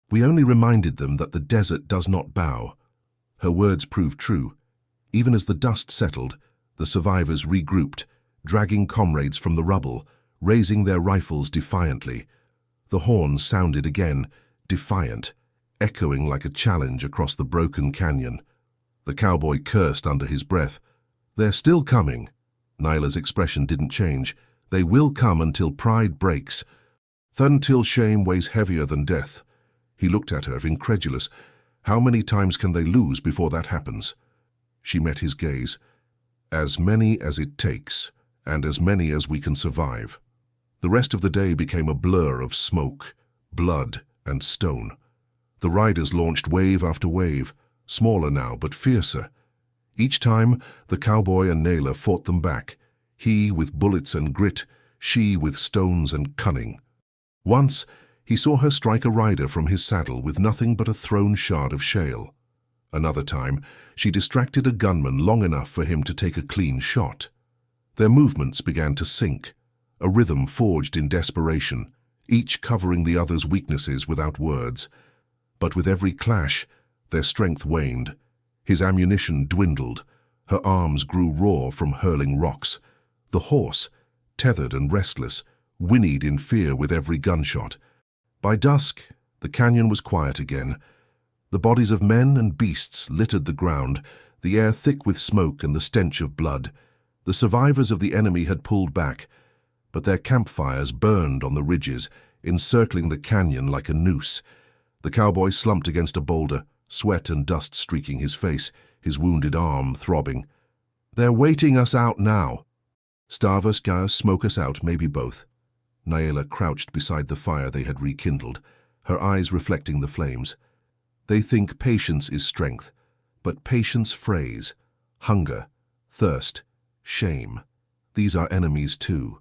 We only reminded them that the desert does not bow. Her words proved true. Even as the dust settled, the survivors regrouped, dragging comrades from the rubble, raising their rifles defiantly. The horn sounded again, defiant, echoing like a challenge across the broken canyon. The cowboy cursed under his breath. "They're still coming." Nyla's expression didn't change. "They will come until pride breaks, until shame weighs heavier than death." He looked at her, incredulous. "How many times can they lose before that happens?" She met his gaze. "As many as it takes, and as many as we can survive." The rest of the day became a blur of smoke, blood, and stone. The riders launched wave after wave, smaller now but fiercer. Each time, the cowboy and Nyla fought them back, he with bullets and grit, she with stones and cunning. Once, he saw her strike a rider from his saddle with nothing but a thrown shard of shale. Another time, she distracted a gunman long enough for him to take a clean shot. Their movements began to sync, a rhythm forged in desperation, each covering the other's weaknesses without words. But with every clash, their strength waned. His ammunition dwindled. Her arms grew raw from hurling rocks. The horse, tethered and restless, whinnied in fear with every gunshot. By dusk, the canyon was quiet again. The bodies of men and beasts littered the ground, the air thick with smoke and the stench of blood. The survivors of the enemy had pulled back, but their campfires burned on the ridges, encircling the canyon like a noose. The cowboy slumped against a boulder, sweat and dust streaking his face, his wounded arm throbbing. "They're waiting us out now." "Starve us, smoke us out, maybe both." Nyla crouched beside the fire they had rekindled, her eyes reflecting the flames. "They think patience is strength, but patience frays. Hunger, thirst, shame. These are enemies too."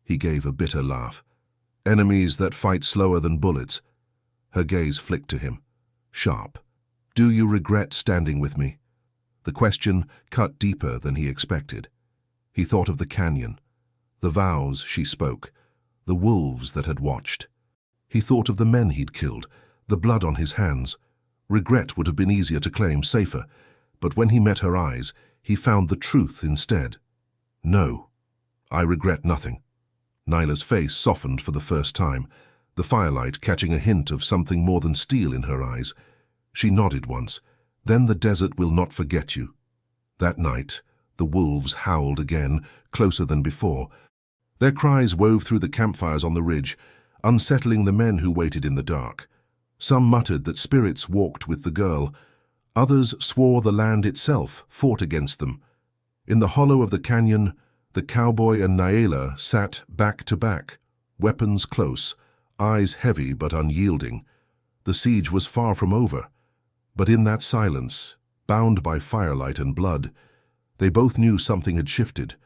He gave a bitter laugh. "Enemies that fight slower than bullets." Her gaze flicked to him, sharp. "Do you regret standing with me?" The question cut deeper than he expected. He thought of the canyon, the vows she spoke, the wolves that had watched. He thought of the men he'd killed, the blood on his hands. Regret would have been easier to claim, safer, but when he met her eyes, he found the truth instead. "No, I regret nothing." Nyla's face softened for the first time, the firelight catching a hint of something more than steel in her eyes. She nodded once. "Then the desert will not forget you." That night, the wolves howled again, closer than before. Their cries wove through the campfires on the ridge, unsettling the men who waited in the dark. Some muttered that spirits walked with the girl. Others swore the land itself fought against them. In the hollow of the canyon, the cowboy and Nyla sat back to back, weapons close, eyes heavy but unyielding. The siege was far from over, but in that silence, bound by firelight and blood, they both knew something had shifted.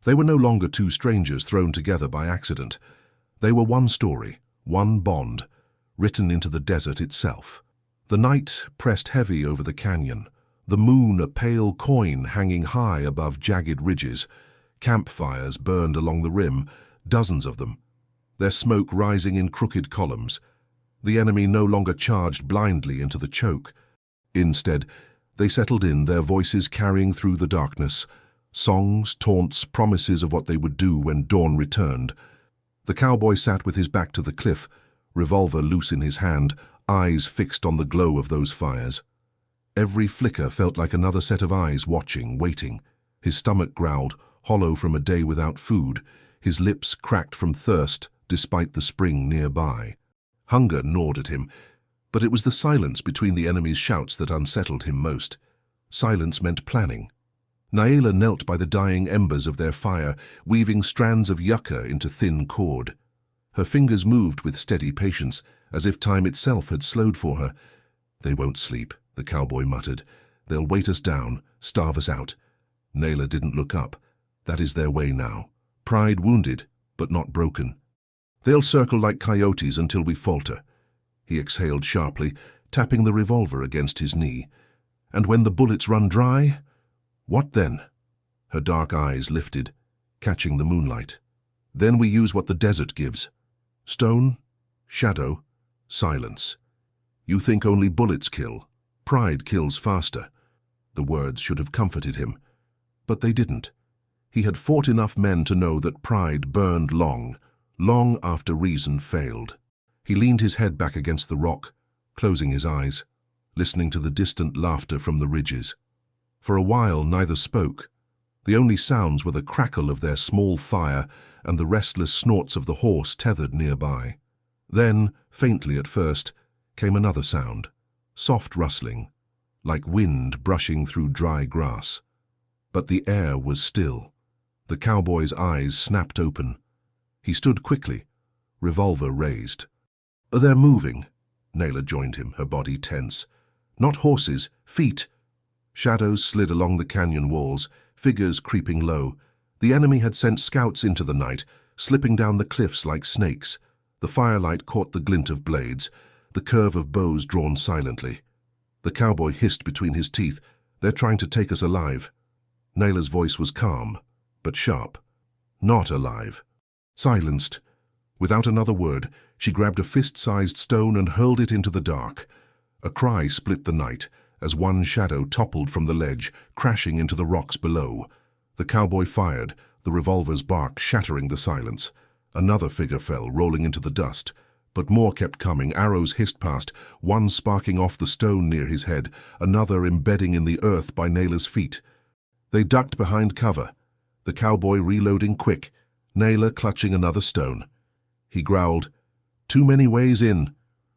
They were no longer two strangers thrown together by accident. They were one story, one bond, written into the desert itself. The night pressed heavy over the canyon, the moon a pale coin hanging high above jagged ridges. Campfires burned along the rim, dozens of them, their smoke rising in crooked columns. The enemy no longer charged blindly into the choke. Instead, they settled in, their voices carrying through the darkness, songs, taunts, promises of what they would do when dawn returned. The cowboy sat with his back to the cliff, revolver loose in his hand, eyes fixed on the glow of those fires. Every flicker felt like another set of eyes watching, waiting. His stomach growled, hollow from a day without food, his lips cracked from thirst despite the spring nearby. Hunger gnawed at him, but it was the silence between the enemy's shouts that unsettled him most. Silence meant planning. Nyla knelt by the dying embers of their fire, weaving strands of yucca into thin cord. Her fingers moved with steady patience, as if time itself had slowed for her. "They won't sleep," the cowboy muttered. "They'll weight us down, starve us out." Nyla didn't look up. That is their way now. Pride wounded, but not broken. "They'll circle like coyotes until we falter." He exhaled sharply, tapping the revolver against his knee. "And when the bullets run dry, what then?" Her dark eyes lifted, catching the moonlight. "Then we use what the desert gives. Stone, shadow, silence. You think only bullets kill. Pride kills faster. The words should have comforted him, but they didn't. He had fought enough men to know that pride burned long, long after reason failed. He leaned his head back against the rock, closing his eyes, listening to the distant laughter from the ridges. For a while neither spoke. The only sounds were the crackle of their small fire and the restless snorts of the horse tethered nearby. Then, faintly at first, came another sound, soft rustling, like wind brushing through dry grass. But the air was still. The cowboy's eyes snapped open. He stood quickly, revolver raised. "They're moving." Naylor joined him, her body tense. "Not horses, feet." Shadows slid along the canyon walls, figures creeping low. The enemy had sent scouts into the night, slipping down the cliffs like snakes. The firelight caught the glint of blades, the curve of bows drawn silently. The cowboy hissed between his teeth, "They're trying to take us alive." Naylor's voice was calm, but sharp. "Not alive." Silenced. Without another word, she grabbed a fist-sized stone and hurled it into the dark. A cry split the night as one shadow toppled from the ledge, crashing into the rocks below. The cowboy fired, the revolver's bark shattering the silence. Another figure fell, rolling into the dust. But more kept coming. Arrows hissed past, one sparking off the stone near his head, another embedding in the earth by Naylor's feet. They ducked behind cover, the cowboy reloading quick, Naylor clutching another stone. He growled, "Too many ways in.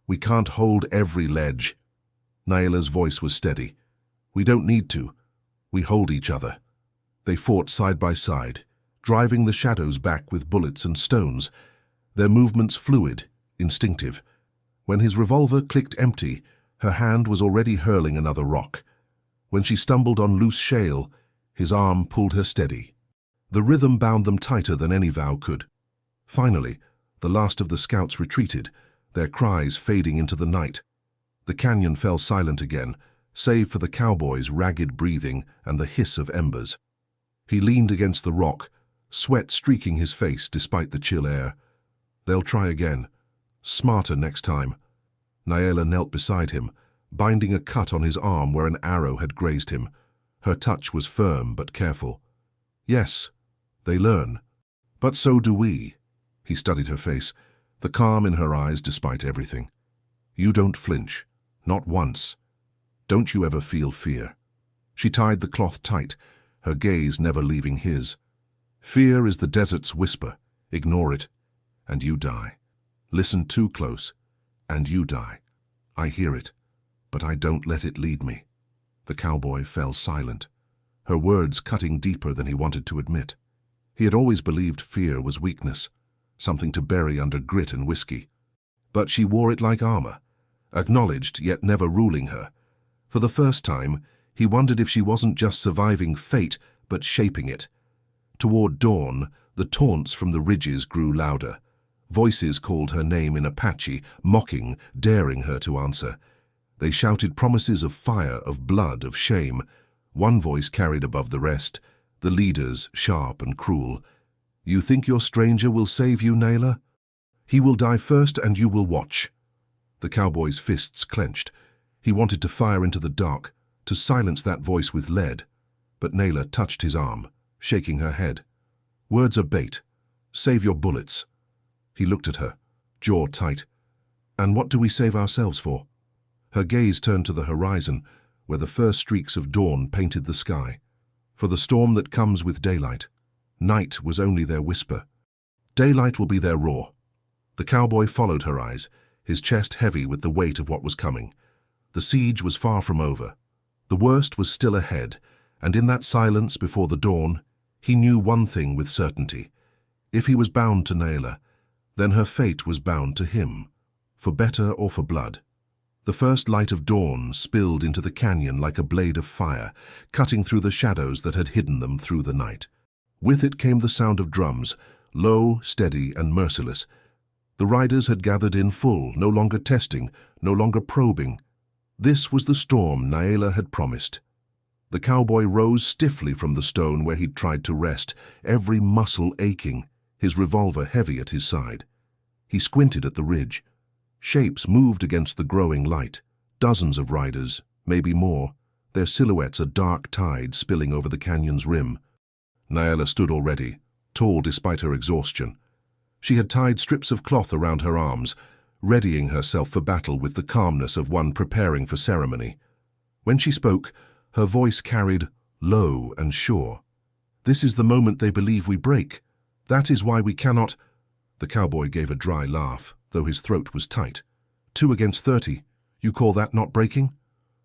We can't hold every ledge." Naylor's voice was steady. "We don't need to. We hold each other." They fought side by side, driving the shadows back with bullets and stones, their movements fluid, instinctive. When his revolver clicked empty, her hand was already hurling another rock. When she stumbled on loose shale, his arm pulled her steady. The rhythm bound them tighter than any vow could. Finally, the last of the scouts retreated, their cries fading into the night. The canyon fell silent again, save for the cowboy's ragged breathing and the hiss of embers. He leaned against the rock, sweat streaking his face despite the chill air. They'll try again. Smarter next time. Naylor knelt beside him, binding a cut on his arm where an arrow had grazed him. Her touch was firm but careful. Yes, they learn. But so do we. He studied her face, the calm in her eyes despite everything. You don't flinch. Not once. Don't you ever feel fear? She tied the cloth tight, her gaze never leaving his. Fear is the desert's whisper. Ignore it, and you die. Listen too close, and you die. I hear it, but I don't let it lead me. The cowboy fell silent, her words cutting deeper than he wanted to admit. He had always believed fear was weakness, something to bury under grit and whiskey. But she wore it like armor, acknowledged yet never ruling her. For the first time, he wondered if she wasn't just surviving fate, but shaping it. Toward dawn, the taunts from the ridges grew louder. Voices called her name in Apache, mocking, daring her to answer. They shouted promises of fire, of blood, of shame. One voice carried above the rest, the leader's, sharp and cruel. You think your stranger will save you, Naylor? He will die first and you will watch. The cowboy's fists clenched. He wanted to fire into the dark, to silence that voice with lead. But Naylor touched his arm, shaking her head. Words are bait. Save your bullets. He looked at her, jaw tight. And what do we save ourselves for? Her gaze turned to the horizon, where the first streaks of dawn painted the sky. For the storm that comes with daylight. Night was only their whisper. Daylight will be their roar. The cowboy followed her eyes, his chest heavy with the weight of what was coming. The siege was far from over. The worst was still ahead, and in that silence before the dawn, he knew one thing with certainty. If he was bound to Naylor, then her fate was bound to him, for better or for blood. The first light of dawn spilled into the canyon like a blade of fire, cutting through the shadows that had hidden them through the night. With it came the sound of drums, low, steady, and merciless. The riders had gathered in full, no longer testing, no longer probing. This was the storm Naylor had promised. The cowboy rose stiffly from the stone where he'd tried to rest, every muscle aching, his revolver heavy at his side. He squinted at the ridge. Shapes moved against the growing light. Dozens of riders, maybe more, their silhouettes a dark tide spilling over the canyon's rim. Naela stood already, tall despite her exhaustion. She had tied strips of cloth around her arms, readying herself for battle with the calmness of one preparing for ceremony. When she spoke, her voice carried, low and sure. "This is the moment they believe we break. That is why we cannot—" The cowboy gave a dry laugh, though his throat was tight. 2 against 30. You call that not breaking?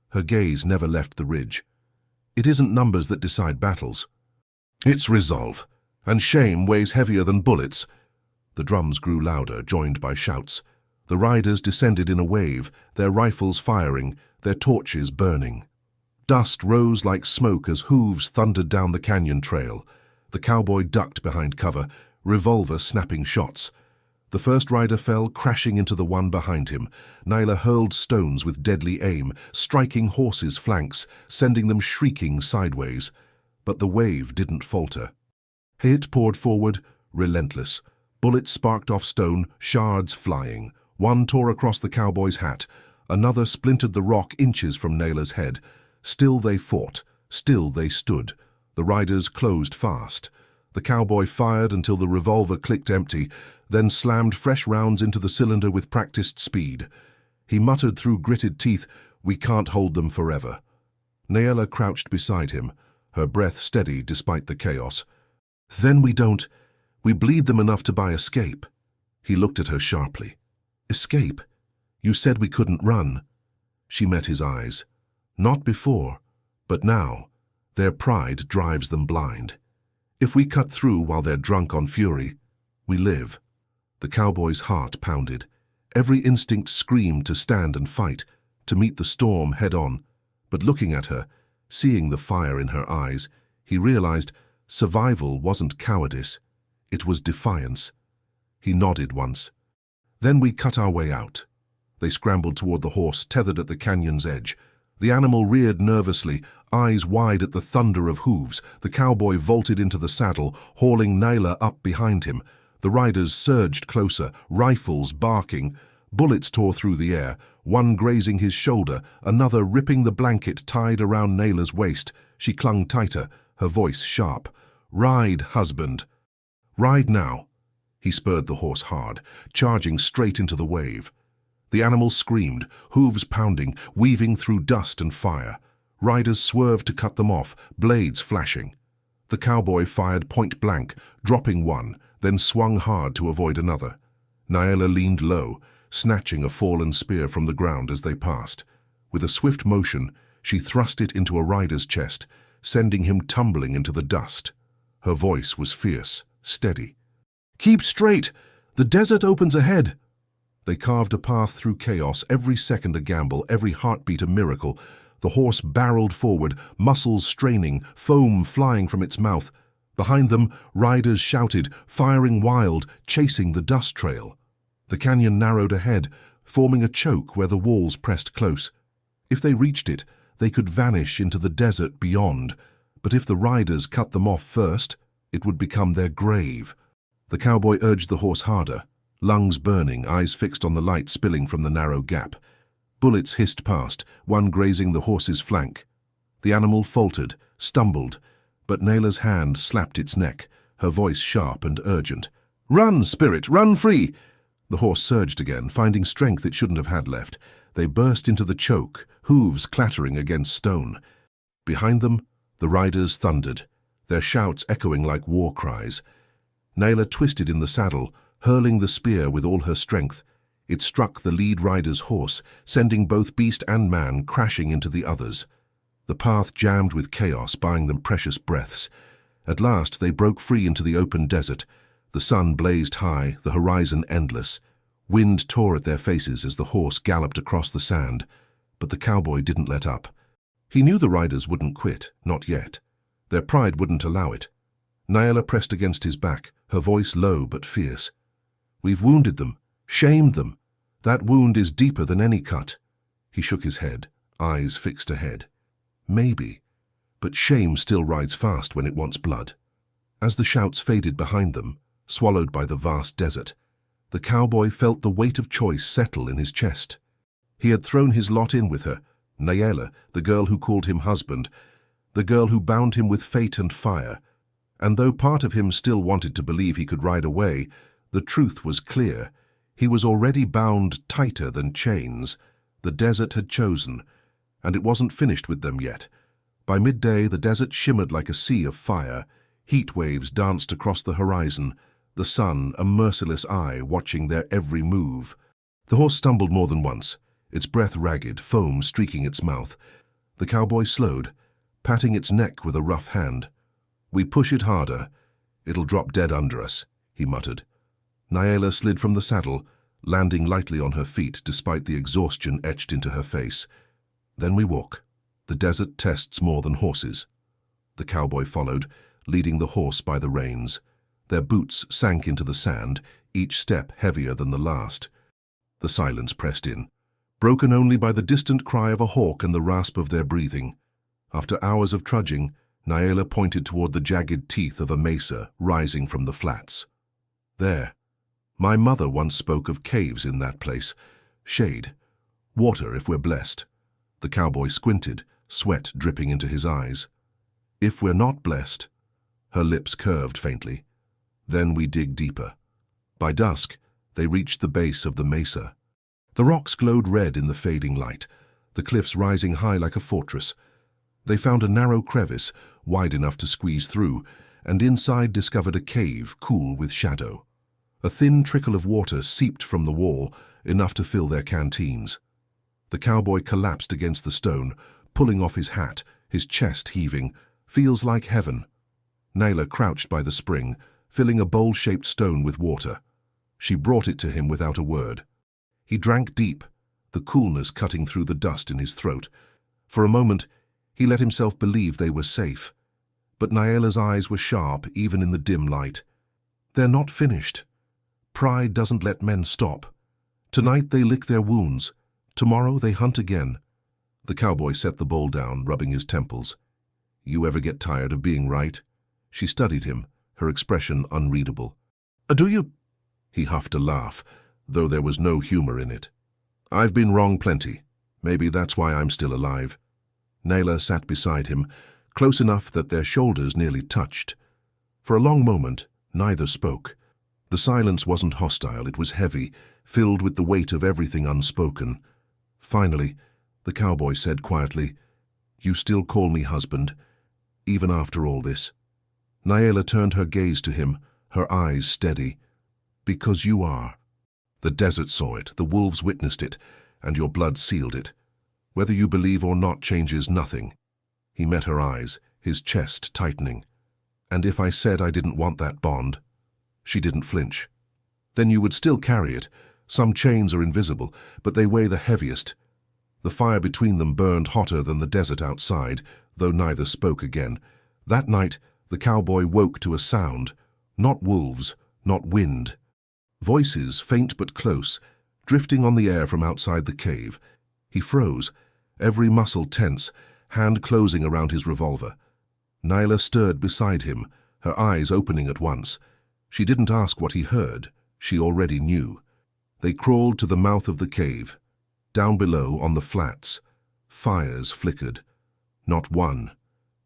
Her gaze never left the ridge. It isn't numbers that decide battles. It's resolve, and shame weighs heavier than bullets. The drums grew louder, joined by shouts. The riders descended in a wave, their rifles firing, their torches burning. Dust rose like smoke as hooves thundered down the canyon trail. The cowboy ducked behind cover, revolver snapping shots. The first rider fell, crashing into the one behind him. Naela hurled stones with deadly aim, striking horses' flanks, sending them shrieking sideways. But the wave didn't falter. Hate poured forward, relentless. Bullets sparked off stone, shards flying. One tore across the cowboy's hat. Another splintered the rock inches from Naela's head. Still they fought. Still they stood. The riders closed fast. The cowboy fired until the revolver clicked empty, then slammed fresh rounds into the cylinder with practiced speed. He muttered through gritted teeth, "We can't hold them forever." Naela crouched beside him, her breath steady despite the chaos. "Then we don't. We bleed them enough to buy escape." He looked at her sharply. "Escape? You said we couldn't run." She met his eyes. Not before, but now. Their pride drives them blind. If we cut through while they're drunk on fury, we live. The cowboy's heart pounded. Every instinct screamed to stand and fight, to meet the storm head-on. But looking at her, seeing the fire in her eyes, he realized survival wasn't cowardice. It was defiance. He nodded once. "Then we cut our way out." They scrambled toward the horse, tethered at the canyon's edge. The animal reared nervously, eyes wide at the thunder of hooves. The cowboy vaulted into the saddle, hauling Naela up behind him. The riders surged closer, rifles barking. Bullets tore through the air, one grazing his shoulder, another ripping the blanket tied around Naela's waist. She clung tighter, her voice sharp. "Ride, husband. Ride now." He spurred the horse hard, charging straight into the wave. The animal screamed, hooves pounding, weaving through dust and fire. Riders swerved to cut them off, blades flashing. The cowboy fired point blank, dropping one, then swung hard to avoid another. Naela leaned low, snatching a fallen spear from the ground as they passed. With a swift motion, she thrust it into a rider's chest, sending him tumbling into the dust. Her voice was fierce, steady. "Keep straight! The desert opens ahead!" They carved a path through chaos, every second a gamble, every heartbeat a miracle. The horse barreled forward, muscles straining, foam flying from its mouth. Behind them, riders shouted, firing wild, chasing the dust trail. The canyon narrowed ahead, forming a choke where the walls pressed close. If they reached it, they could vanish into the desert beyond. But if the riders cut them off first, it would become their grave. The cowboy urged the horse harder, lungs burning, eyes fixed on the light spilling from the narrow gap. Bullets hissed past, one grazing the horse's flank. The animal faltered, stumbled, but Naela's hand slapped its neck, her voice sharp and urgent. "Run, spirit, run free!" The horse surged again, finding strength it shouldn't have had left. They burst into the choke, hooves clattering against stone. Behind them, the riders thundered, their shouts echoing like war cries. Naela twisted in the saddle, hurling the spear with all her strength. It struck the lead rider's horse, sending both beast and man crashing into the others. The path jammed with chaos, buying them precious breaths. At last they broke free into the open desert. The sun blazed high, the horizon endless. Wind tore at their faces as the horse galloped across the sand. But the cowboy didn't let up. He knew the riders wouldn't quit, not yet. Their pride wouldn't allow it. Naela pressed against his back, her voice low but fierce. "We've wounded them, shamed them. That wound is deeper than any cut." He shook his head, eyes fixed ahead. "Maybe, but shame still rides fast when it wants blood." As the shouts faded behind them, swallowed by the vast desert, The cowboy felt the weight of choice settle in his chest. He had thrown his lot in with her, Nayela, the girl who called him husband, the girl who bound him with fate and fire. And though part of him still wanted to believe he could ride away, the truth was clear. He was already bound tighter than chains. The desert had chosen, and it wasn't finished with them yet. By midday, the desert shimmered like a sea of fire. Heat waves danced across the horizon, the sun a merciless eye watching their every move. The horse stumbled more than once, its breath ragged, foam streaking its mouth. The cowboy slowed, patting its neck with a rough hand. "We push it harder. It'll drop dead under us," he muttered. Nayela slid from the saddle, landing lightly on her feet despite the exhaustion etched into her face. "Then we walk. The desert tests more than horses." The cowboy followed, leading the horse by the reins. Their boots sank into the sand, each step heavier than the last. The silence pressed in, broken only by the distant cry of a hawk and the rasp of their breathing. After hours of trudging, Nayela pointed toward the jagged teeth of a mesa rising from the flats. "There. My mother once spoke of caves in that place. Shade. Water if we're blessed." The cowboy squinted, sweat dripping into his eyes. "If we're not blessed," her lips curved faintly, "then we dig deeper." By dusk, they reached the base of the mesa. The rocks glowed red in the fading light, the cliffs rising high like a fortress. They found a narrow crevice, wide enough to squeeze through, and inside discovered a cave cool with shadow. A thin trickle of water seeped from the wall, enough to fill their canteens. The cowboy collapsed against the stone, pulling off his hat, his chest heaving. "Feels like heaven." Nayela crouched by the spring, filling a bowl-shaped stone with water. She brought it to him without a word. He drank deep, the coolness cutting through the dust in his throat. For a moment, he let himself believe they were safe. But Nayela's eyes were sharp, even in the dim light. "They're not finished. Pride doesn't let men stop. Tonight they lick their wounds. Tomorrow they hunt again." The cowboy set the bowl down, rubbing his temples. "You ever get tired of being right?" She studied him, her expression unreadable. "Do you?" He huffed a laugh, though there was no humor in it. "I've been wrong plenty. Maybe that's why I'm still alive." Nayela sat beside him, close enough that their shoulders nearly touched. For a long moment, neither spoke. The silence wasn't hostile, it was heavy, filled with the weight of everything unspoken. Finally, the cowboy said quietly, "You still call me husband, even after all this?" Nayela turned her gaze to him, her eyes steady. "Because you are. The desert saw it, the wolves witnessed it, and your blood sealed it. Whether you believe or not changes nothing." He met her eyes, his chest tightening. "And if I said I didn't want that bond?" She didn't flinch. "Then you would still carry it. Some chains are invisible, but they weigh the heaviest." The fire between them burned hotter than the desert outside, though neither spoke again. That night, the cowboy woke to a sound. Not wolves, not wind. Voices, faint but close, drifting on the air from outside the cave. He froze, every muscle tense, hand closing around his revolver. Nayela stirred beside him, her eyes opening at once. She didn't ask what he heard. She already knew. They crawled to the mouth of the cave. Down below, on the flats, fires flickered. Not one,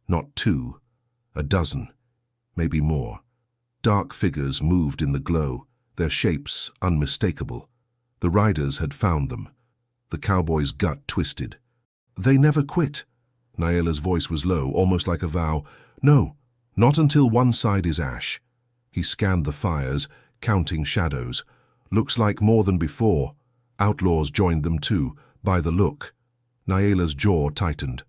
not two, a dozen, maybe more. Dark figures moved in the glow, their shapes unmistakable. The riders had found them. The cowboy's gut twisted. "They never quit." Nayela's voice was low, almost like a vow. "No, not until one side is ash." He scanned the fires, counting shadows. "Looks like more than before. Outlaws joined them too, by the look." Nayela's jaw tightened.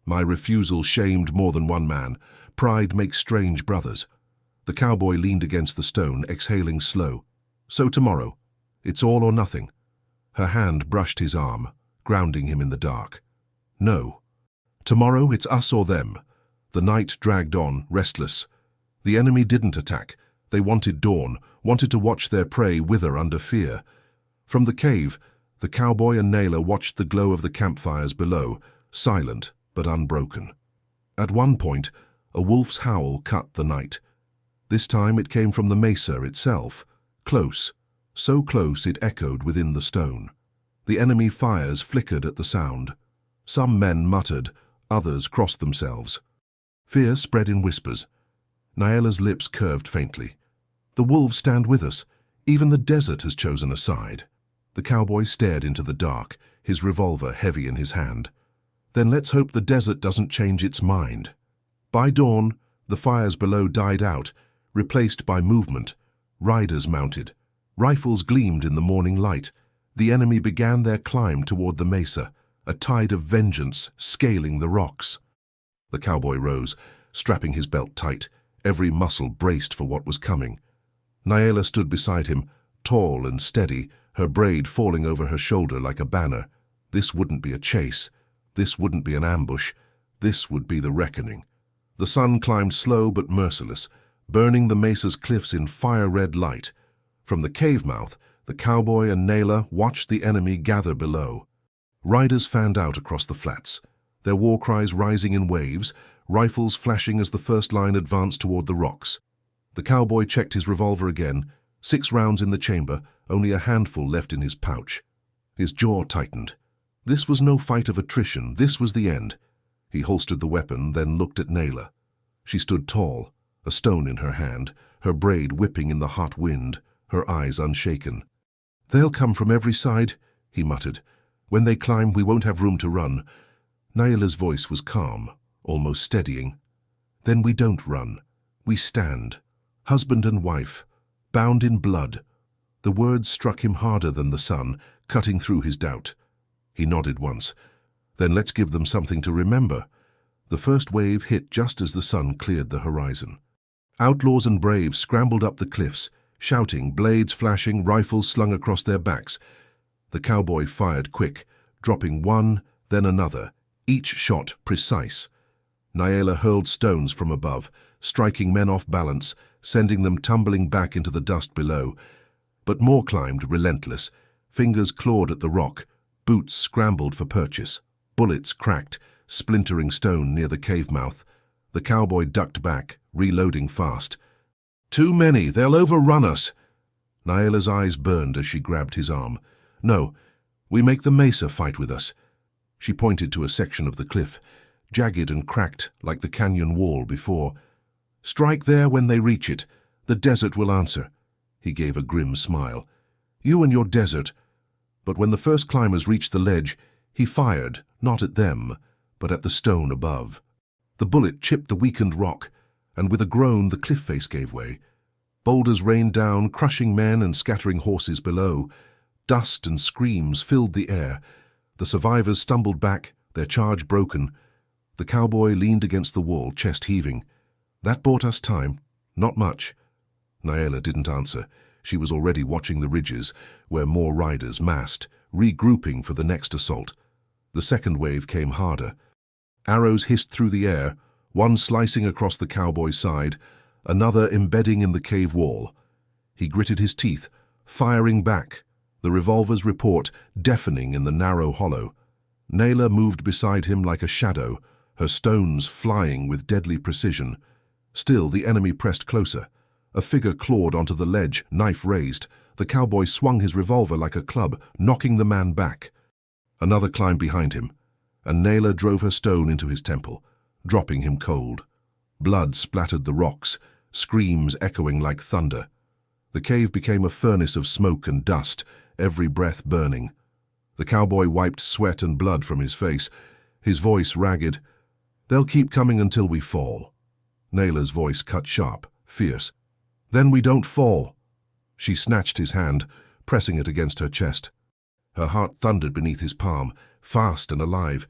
"My refusal shamed more than one man. Pride makes strange brothers." The cowboy leaned against the stone, exhaling slow. "So tomorrow, it's all or nothing." Her hand brushed his arm, grounding him in the dark. "No. Tomorrow it's us or them." The night dragged on, restless. The enemy didn't attack. They wanted dawn, wanted to watch their prey wither under fear. From the cave, the cowboy and Nayela watched the glow of the campfires below, silent but unbroken. At one point, a wolf's howl cut the night. This time it came from the mesa itself, close, so close it echoed within the stone. The enemy fires flickered at the sound. Some men muttered, others crossed themselves. Fear spread in whispers. Naila's lips curved faintly. The wolves stand with us. Even the desert has chosen a side. The cowboy stared into the dark, his revolver heavy in his hand. Then let's hope the desert doesn't change its mind. By dawn, the fires below died out, replaced by movement. Riders mounted. Rifles gleamed in the morning light. The enemy began their climb toward the mesa, a tide of vengeance scaling the rocks. The cowboy rose, strapping his belt tight, every muscle braced for what was coming. Naila stood beside him, tall and steady, her braid falling over her shoulder like a banner. This wouldn't be a chase. This wouldn't be an ambush. This would be the reckoning. The sun climbed slow but merciless, burning the mesa's cliffs in fire-red light. From the cave mouth, the cowboy and Naila watched the enemy gather below. Riders fanned out across the flats, their war cries rising in waves, rifles flashing as the first line advanced toward the rocks. The cowboy checked his revolver again, 6 rounds in the chamber, only a handful left in his pouch. His jaw tightened. This was no fight of attrition, this was the end. He holstered the weapon, then looked at Naila. She stood tall, a stone in her hand, her braid whipping in the hot wind, her eyes unshaken. "They'll come from every side," he muttered. "When they climb, we won't have room to run." Naila's voice was calm, almost steadying. "Then we don't run. We stand. Husband and wife, bound in blood." The words struck him harder than the sun, cutting through his doubt. He nodded once. "Then let's give them something to remember." The first wave hit just as the sun cleared the horizon. Outlaws and braves scrambled up the cliffs, shouting, blades flashing, rifles slung across their backs. The cowboy fired quick, dropping one, then another, each shot precise. Naila hurled stones from above, striking men off balance, sending them tumbling back into the dust below. But more climbed, relentless. Fingers clawed at the rock, boots scrambled for purchase. Bullets cracked, splintering stone near the cave mouth. The cowboy ducked back, reloading fast. "Too many, they'll overrun us." Naila's eyes burned as she grabbed his arm. "No, we make the mesa fight with us." She pointed to a section of the cliff, jagged and cracked like the canyon wall before. "Strike there when they reach it. The desert will answer." He gave a grim smile. "You and your desert." But when the first climbers reached the ledge, he fired, not at them, but at the stone above. The bullet chipped the weakened rock, and with a groan the cliff face gave way. Boulders rained down, crushing men and scattering horses below. Dust and screams filled the air. The survivors stumbled back, their charge broken. The cowboy leaned against the wall, chest heaving. "That bought us time. Not much." Naila didn't answer. She was already watching the ridges, where more riders massed, regrouping for the next assault. The second wave came harder. Arrows hissed through the air, one slicing across the cowboy's side, another embedding in the cave wall. He gritted his teeth, firing back, the revolver's report deafening in the narrow hollow. Naila moved beside him like a shadow, her stones flying with deadly precision. Still, the enemy pressed closer. A figure clawed onto the ledge, knife raised. The cowboy swung his revolver like a club, knocking the man back. Another climbed behind him, and Naila drove her stone into his temple, dropping him cold. Blood splattered the rocks, screams echoing like thunder. The cave became a furnace of smoke and dust, every breath burning. The cowboy wiped sweat and blood from his face, his voice ragged. "They'll keep coming until we fall." Naila's voice cut sharp, fierce. "Then we don't fall." She snatched his hand, pressing it against her chest. Her heart thundered beneath his palm, fast and alive.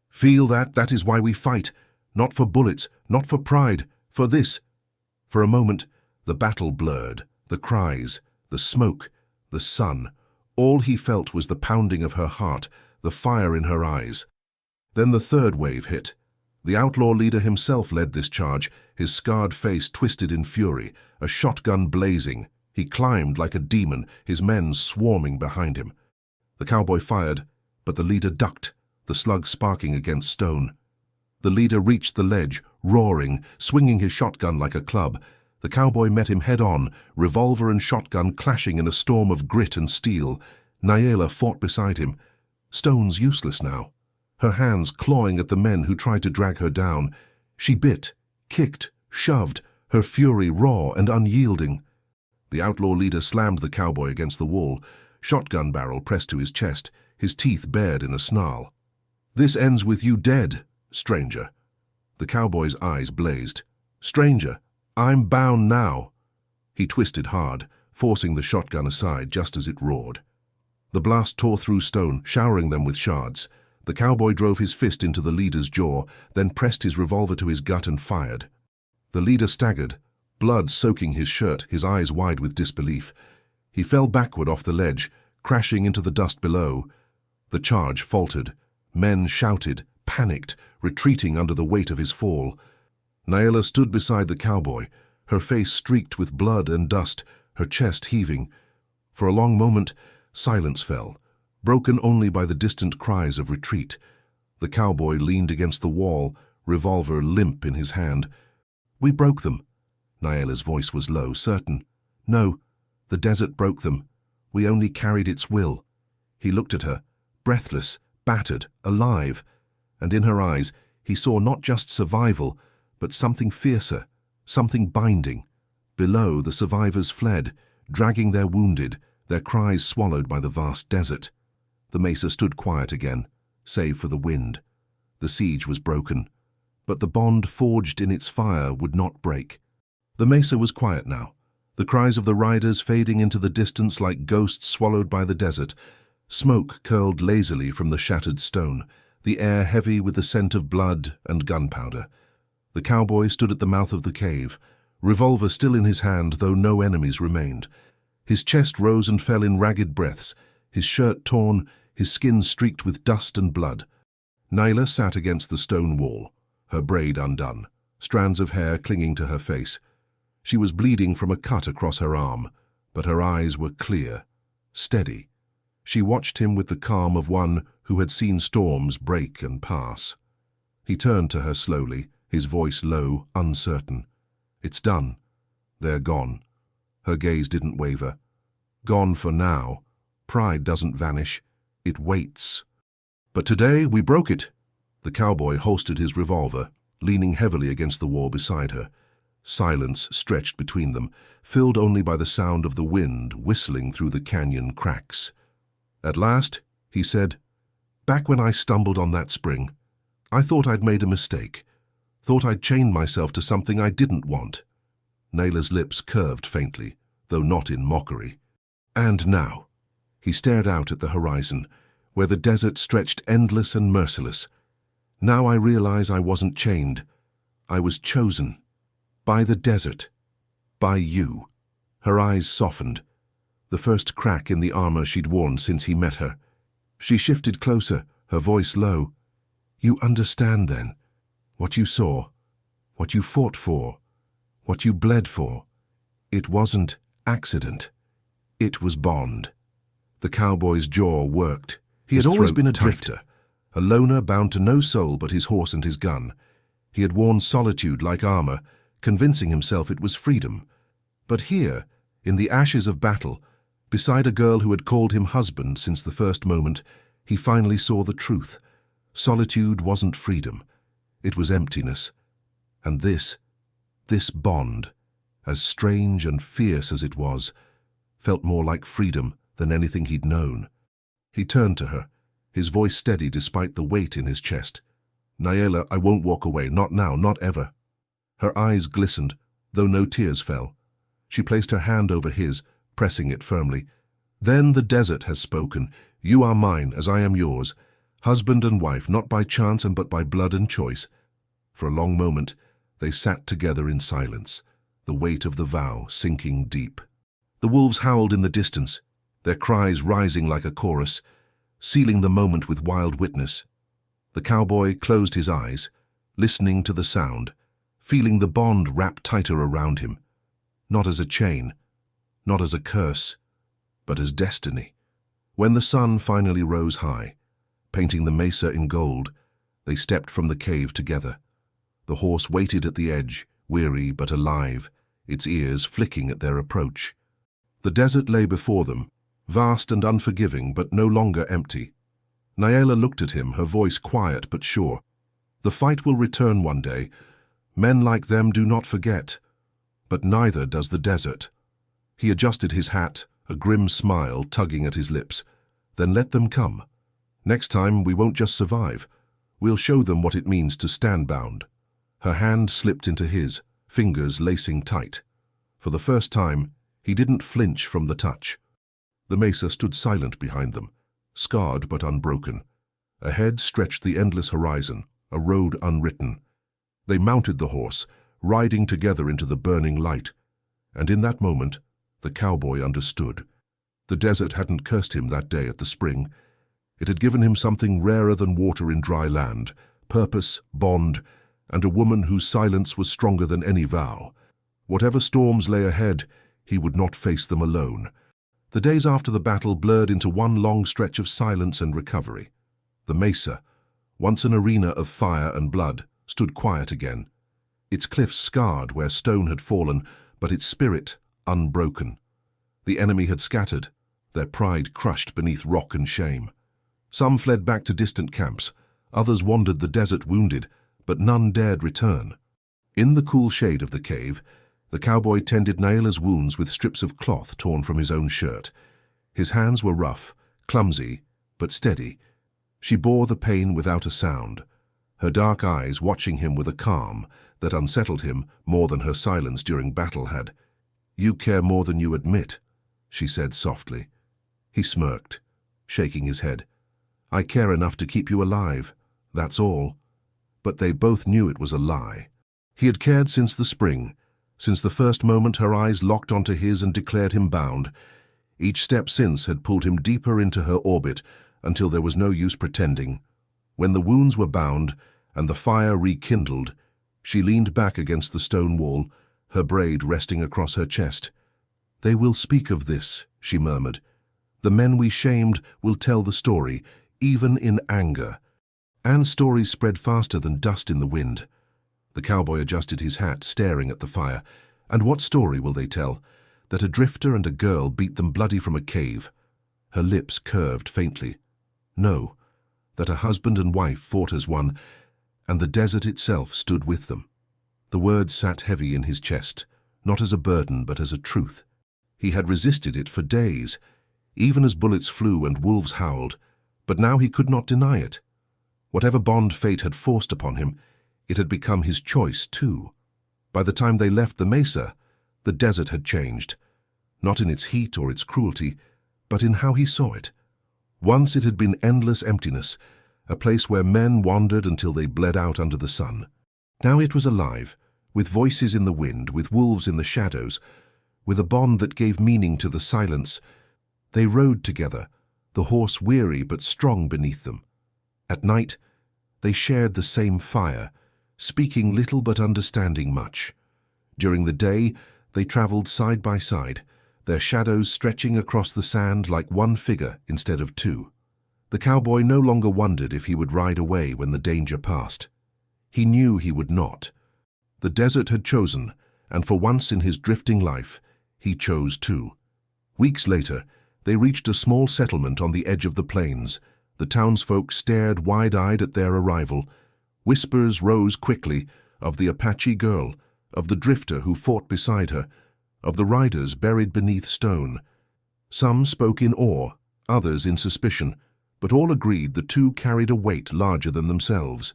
"Feel that? That is why we fight. Not for bullets, not for pride, for this." For a moment, the battle blurred, the cries, the smoke, the sun. All he felt was the pounding of her heart, the fire in her eyes. Then the third wave hit. The outlaw leader himself led this charge, his scarred face twisted in fury, a shotgun blazing. He climbed like a demon, his men swarming behind him. The cowboy fired, but the leader ducked, the slug sparking against stone. The leader reached the ledge, roaring, swinging his shotgun like a club. The cowboy met him head-on, revolver and shotgun clashing in a storm of grit and steel. Nayela fought beside him. Stones useless now, her hands clawing at the men who tried to drag her down. She bit, kicked, shoved, her fury raw and unyielding. The outlaw leader slammed the cowboy against the wall, shotgun barrel pressed to his chest, his teeth bared in a snarl. "This ends with you dead, stranger." The cowboy's eyes blazed. "Stranger, I'm bound now." He twisted hard, forcing the shotgun aside just as it roared. The blast tore through stone, showering them with shards. The cowboy drove his fist into the leader's jaw, then pressed his revolver to his gut and fired. The leader staggered, blood soaking his shirt, his eyes wide with disbelief. He fell backward off the ledge, crashing into the dust below. The charge faltered. Men shouted, panicked, retreating under the weight of his fall. Nayela stood beside the cowboy, her face streaked with blood and dust, her chest heaving. For a long moment, silence fell, broken only by the distant cries of retreat. The cowboy leaned against the wall, revolver limp in his hand. "We broke them." Nayela's voice was low, certain. "No, the desert broke them. We only carried its will." He looked at her, breathless, battered, alive, and in her eyes he saw not just survival, but something fiercer, something binding. Below, the survivors fled, dragging their wounded, their cries swallowed by the vast desert. The mesa stood quiet again, save for the wind. The siege was broken, but the bond forged in its fire would not break. The mesa was quiet now, the cries of the riders fading into the distance like ghosts swallowed by the desert. Smoke curled lazily from the shattered stone, the air heavy with the scent of blood and gunpowder. The cowboy stood at the mouth of the cave, revolver still in his hand, though no enemies remained. His chest rose and fell in ragged breaths, his shirt torn, his skin streaked with dust and blood. Nayela sat against the stone wall, her braid undone, strands of hair clinging to her face. She was bleeding from a cut across her arm, but her eyes were clear, steady. She watched him with the calm of one who had seen storms break and pass. He turned to her slowly, his voice low, uncertain. "It's done. They're gone." Her gaze didn't waver. "Gone for now. Pride doesn't vanish. It waits." "But today we broke it." The cowboy holstered his revolver, leaning heavily against the wall beside her. Silence stretched between them, filled only by the sound of the wind whistling through the canyon cracks. At last, he said, "Back when I stumbled on that spring, I thought I'd made a mistake, thought I'd chained myself to something I didn't want." Nayela's lips curved faintly, though not in mockery. "And now," he stared out at the horizon, where the desert stretched endless and merciless. "Now I realize I wasn't chained. I was chosen. By the desert. By you." Her eyes softened, the first crack in the armor she'd worn since he met her. She shifted closer, her voice low. "You understand then? What you saw, what you fought for, what you bled for. It wasn't accident. It was bond." The cowboy's jaw worked. He had always been a drifter, a loner bound to no soul but his horse and his gun. He had worn solitude like armor, convincing himself it was freedom. But here, in the ashes of battle, beside a girl who had called him husband since the first moment, he finally saw the truth. Solitude wasn't freedom. It was emptiness. And this bond, as strange and fierce as it was, felt more like freedom than anything he'd known. He turned to her, his voice steady despite the weight in his chest. "Nayela, I won't walk away, not now, not ever." Her eyes glistened, though no tears fell. She placed her hand over his, pressing it firmly. "Then the desert has spoken. You are mine, as I am yours. Husband and wife, not by chance and but by blood and choice." For a long moment, they sat together in silence, the weight of the vow sinking deep. The wolves howled in the distance, their cries rising like a chorus, sealing the moment with wild witness. The cowboy closed his eyes, listening to the sound, feeling the bond wrap tighter around him, not as a chain, not as a curse, but as destiny. When the sun finally rose high, painting the mesa in gold, they stepped from the cave together. The horse waited at the edge, weary but alive, its ears flicking at their approach. The desert lay before them, vast and unforgiving but no longer empty. Naela looked at him, her voice quiet but sure. The fight will return one day. Men like them do not forget. But neither does the desert. He adjusted his hat, a grim smile tugging at his lips. Then let them come. Next time we won't just survive. We'll show them what it means to stand bound. Her hand slipped into his, fingers lacing tight. For the first time, he didn't flinch from the touch. The mesa stood silent behind them, scarred but unbroken. Ahead stretched the endless horizon, a road unwritten. They mounted the horse, riding together into the burning light. And in that moment, the cowboy understood. The desert hadn't cursed him that day at the spring. It had given him something rarer than water in dry land, purpose, bond, and a woman whose silence was stronger than any vow. Whatever storms lay ahead, he would not face them alone. The days after the battle blurred into one long stretch of silence and recovery. The mesa, once an arena of fire and blood, stood quiet again. Its cliffs scarred where stone had fallen, but its spirit unbroken. The enemy had scattered, their pride crushed beneath rock and shame. Some fled back to distant camps, others wandered the desert wounded, but none dared return. In the cool shade of the cave, the cowboy tended Naela's wounds with strips of cloth torn from his own shirt. His hands were rough, clumsy, but steady. She bore the pain without a sound, her dark eyes watching him with a calm that unsettled him more than her silence during battle had. "You care more than you admit," she said softly. He smirked, shaking his head. "I care enough to keep you alive, that's all." But they both knew it was a lie. He had cared since the spring, since the first moment her eyes locked onto his and declared him bound. Each step since had pulled him deeper into her orbit until there was no use pretending. When the wounds were bound and the fire rekindled, she leaned back against the stone wall, her braid resting across her chest. "They will speak of this," she murmured. "The men we shamed will tell the story, even in anger." And stories spread faster than dust in the wind. The cowboy adjusted his hat, staring at the fire. And what story will they tell? That a drifter and a girl beat them bloody from a cave. Her lips curved faintly. No, that a husband and wife fought as one, and the desert itself stood with them. The words sat heavy in his chest, not as a burden but as a truth. He had resisted it for days, even as bullets flew and wolves howled, but now he could not deny it. Whatever bond fate had forced upon him, it had become his choice too. By the time they left the mesa, the desert had changed, not in its heat or its cruelty, but in how he saw it. Once it had been endless emptiness, a place where men wandered until they bled out under the sun. Now it was alive, with voices in the wind, with wolves in the shadows, with a bond that gave meaning to the silence. They rode together, the horse weary but strong beneath them. At night, they shared the same fire, speaking little but understanding much. During the day, they traveled side by side, their shadows stretching across the sand like one figure instead of two. The cowboy no longer wondered if he would ride away when the danger passed. He knew he would not. The desert had chosen, and for once in his drifting life, he chose too. Weeks later, they reached a small settlement on the edge of the plains. The townsfolk stared wide-eyed at their arrival. Whispers rose quickly of the Apache girl, of the drifter who fought beside her, of the riders buried beneath stone. Some spoke in awe, others in suspicion, but all agreed the two carried a weight larger than themselves.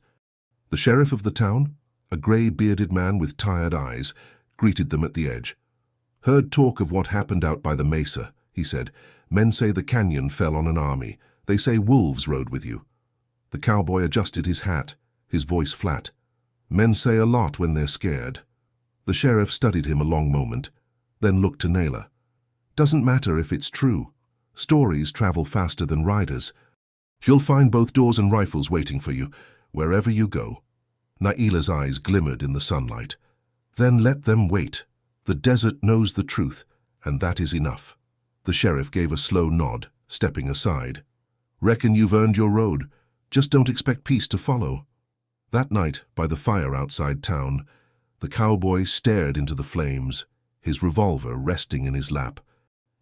The sheriff of the town, a grey-bearded man with tired eyes, greeted them at the edge. "Heard talk of what happened out by the mesa," he said. "Men say the canyon fell on an army. They say wolves rode with you." The cowboy adjusted his hat, his voice flat. "Men say a lot when they're scared." The sheriff studied him a long moment, then looked to Naela. "Doesn't matter if it's true. Stories travel faster than riders. You'll find both doors and rifles waiting for you, wherever you go." Naela's eyes glimmered in the sunlight. "Then let them wait. The desert knows the truth, and that is enough." The sheriff gave a slow nod, stepping aside. "Reckon you've earned your road. Just don't expect peace to follow." That night, by the fire outside town, the cowboy stared into the flames, his revolver resting in his lap.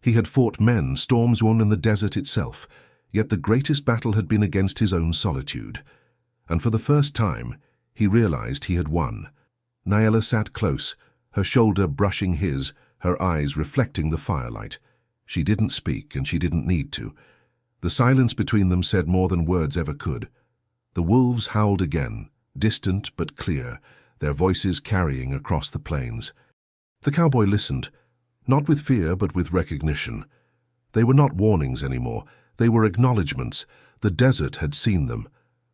He had fought men, storms won in the desert itself, yet the greatest battle had been against his own solitude. And for the first time, he realized he had won. Nyla sat close, her shoulder brushing his, her eyes reflecting the firelight. She didn't speak, and she didn't need to. The silence between them said more than words ever could. The wolves howled again, distant but clear, their voices carrying across the plains. The cowboy listened, not with fear but with recognition. They were not warnings anymore, they were acknowledgments. The desert had seen them.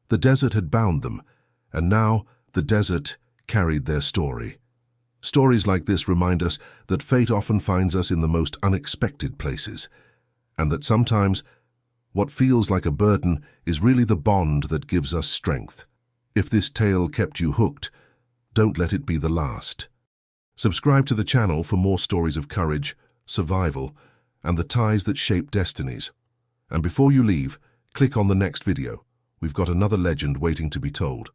The desert had bound them, and now the desert carried their story. Stories like this remind us that fate often finds us in the most unexpected places, and that sometimes what feels like a burden is really the bond that gives us strength. If this tale kept you hooked, don't let it be the last. Subscribe to the channel for more stories of courage, survival, and the ties that shape destinies. And before you leave, click on the next video. We've got another legend waiting to be told.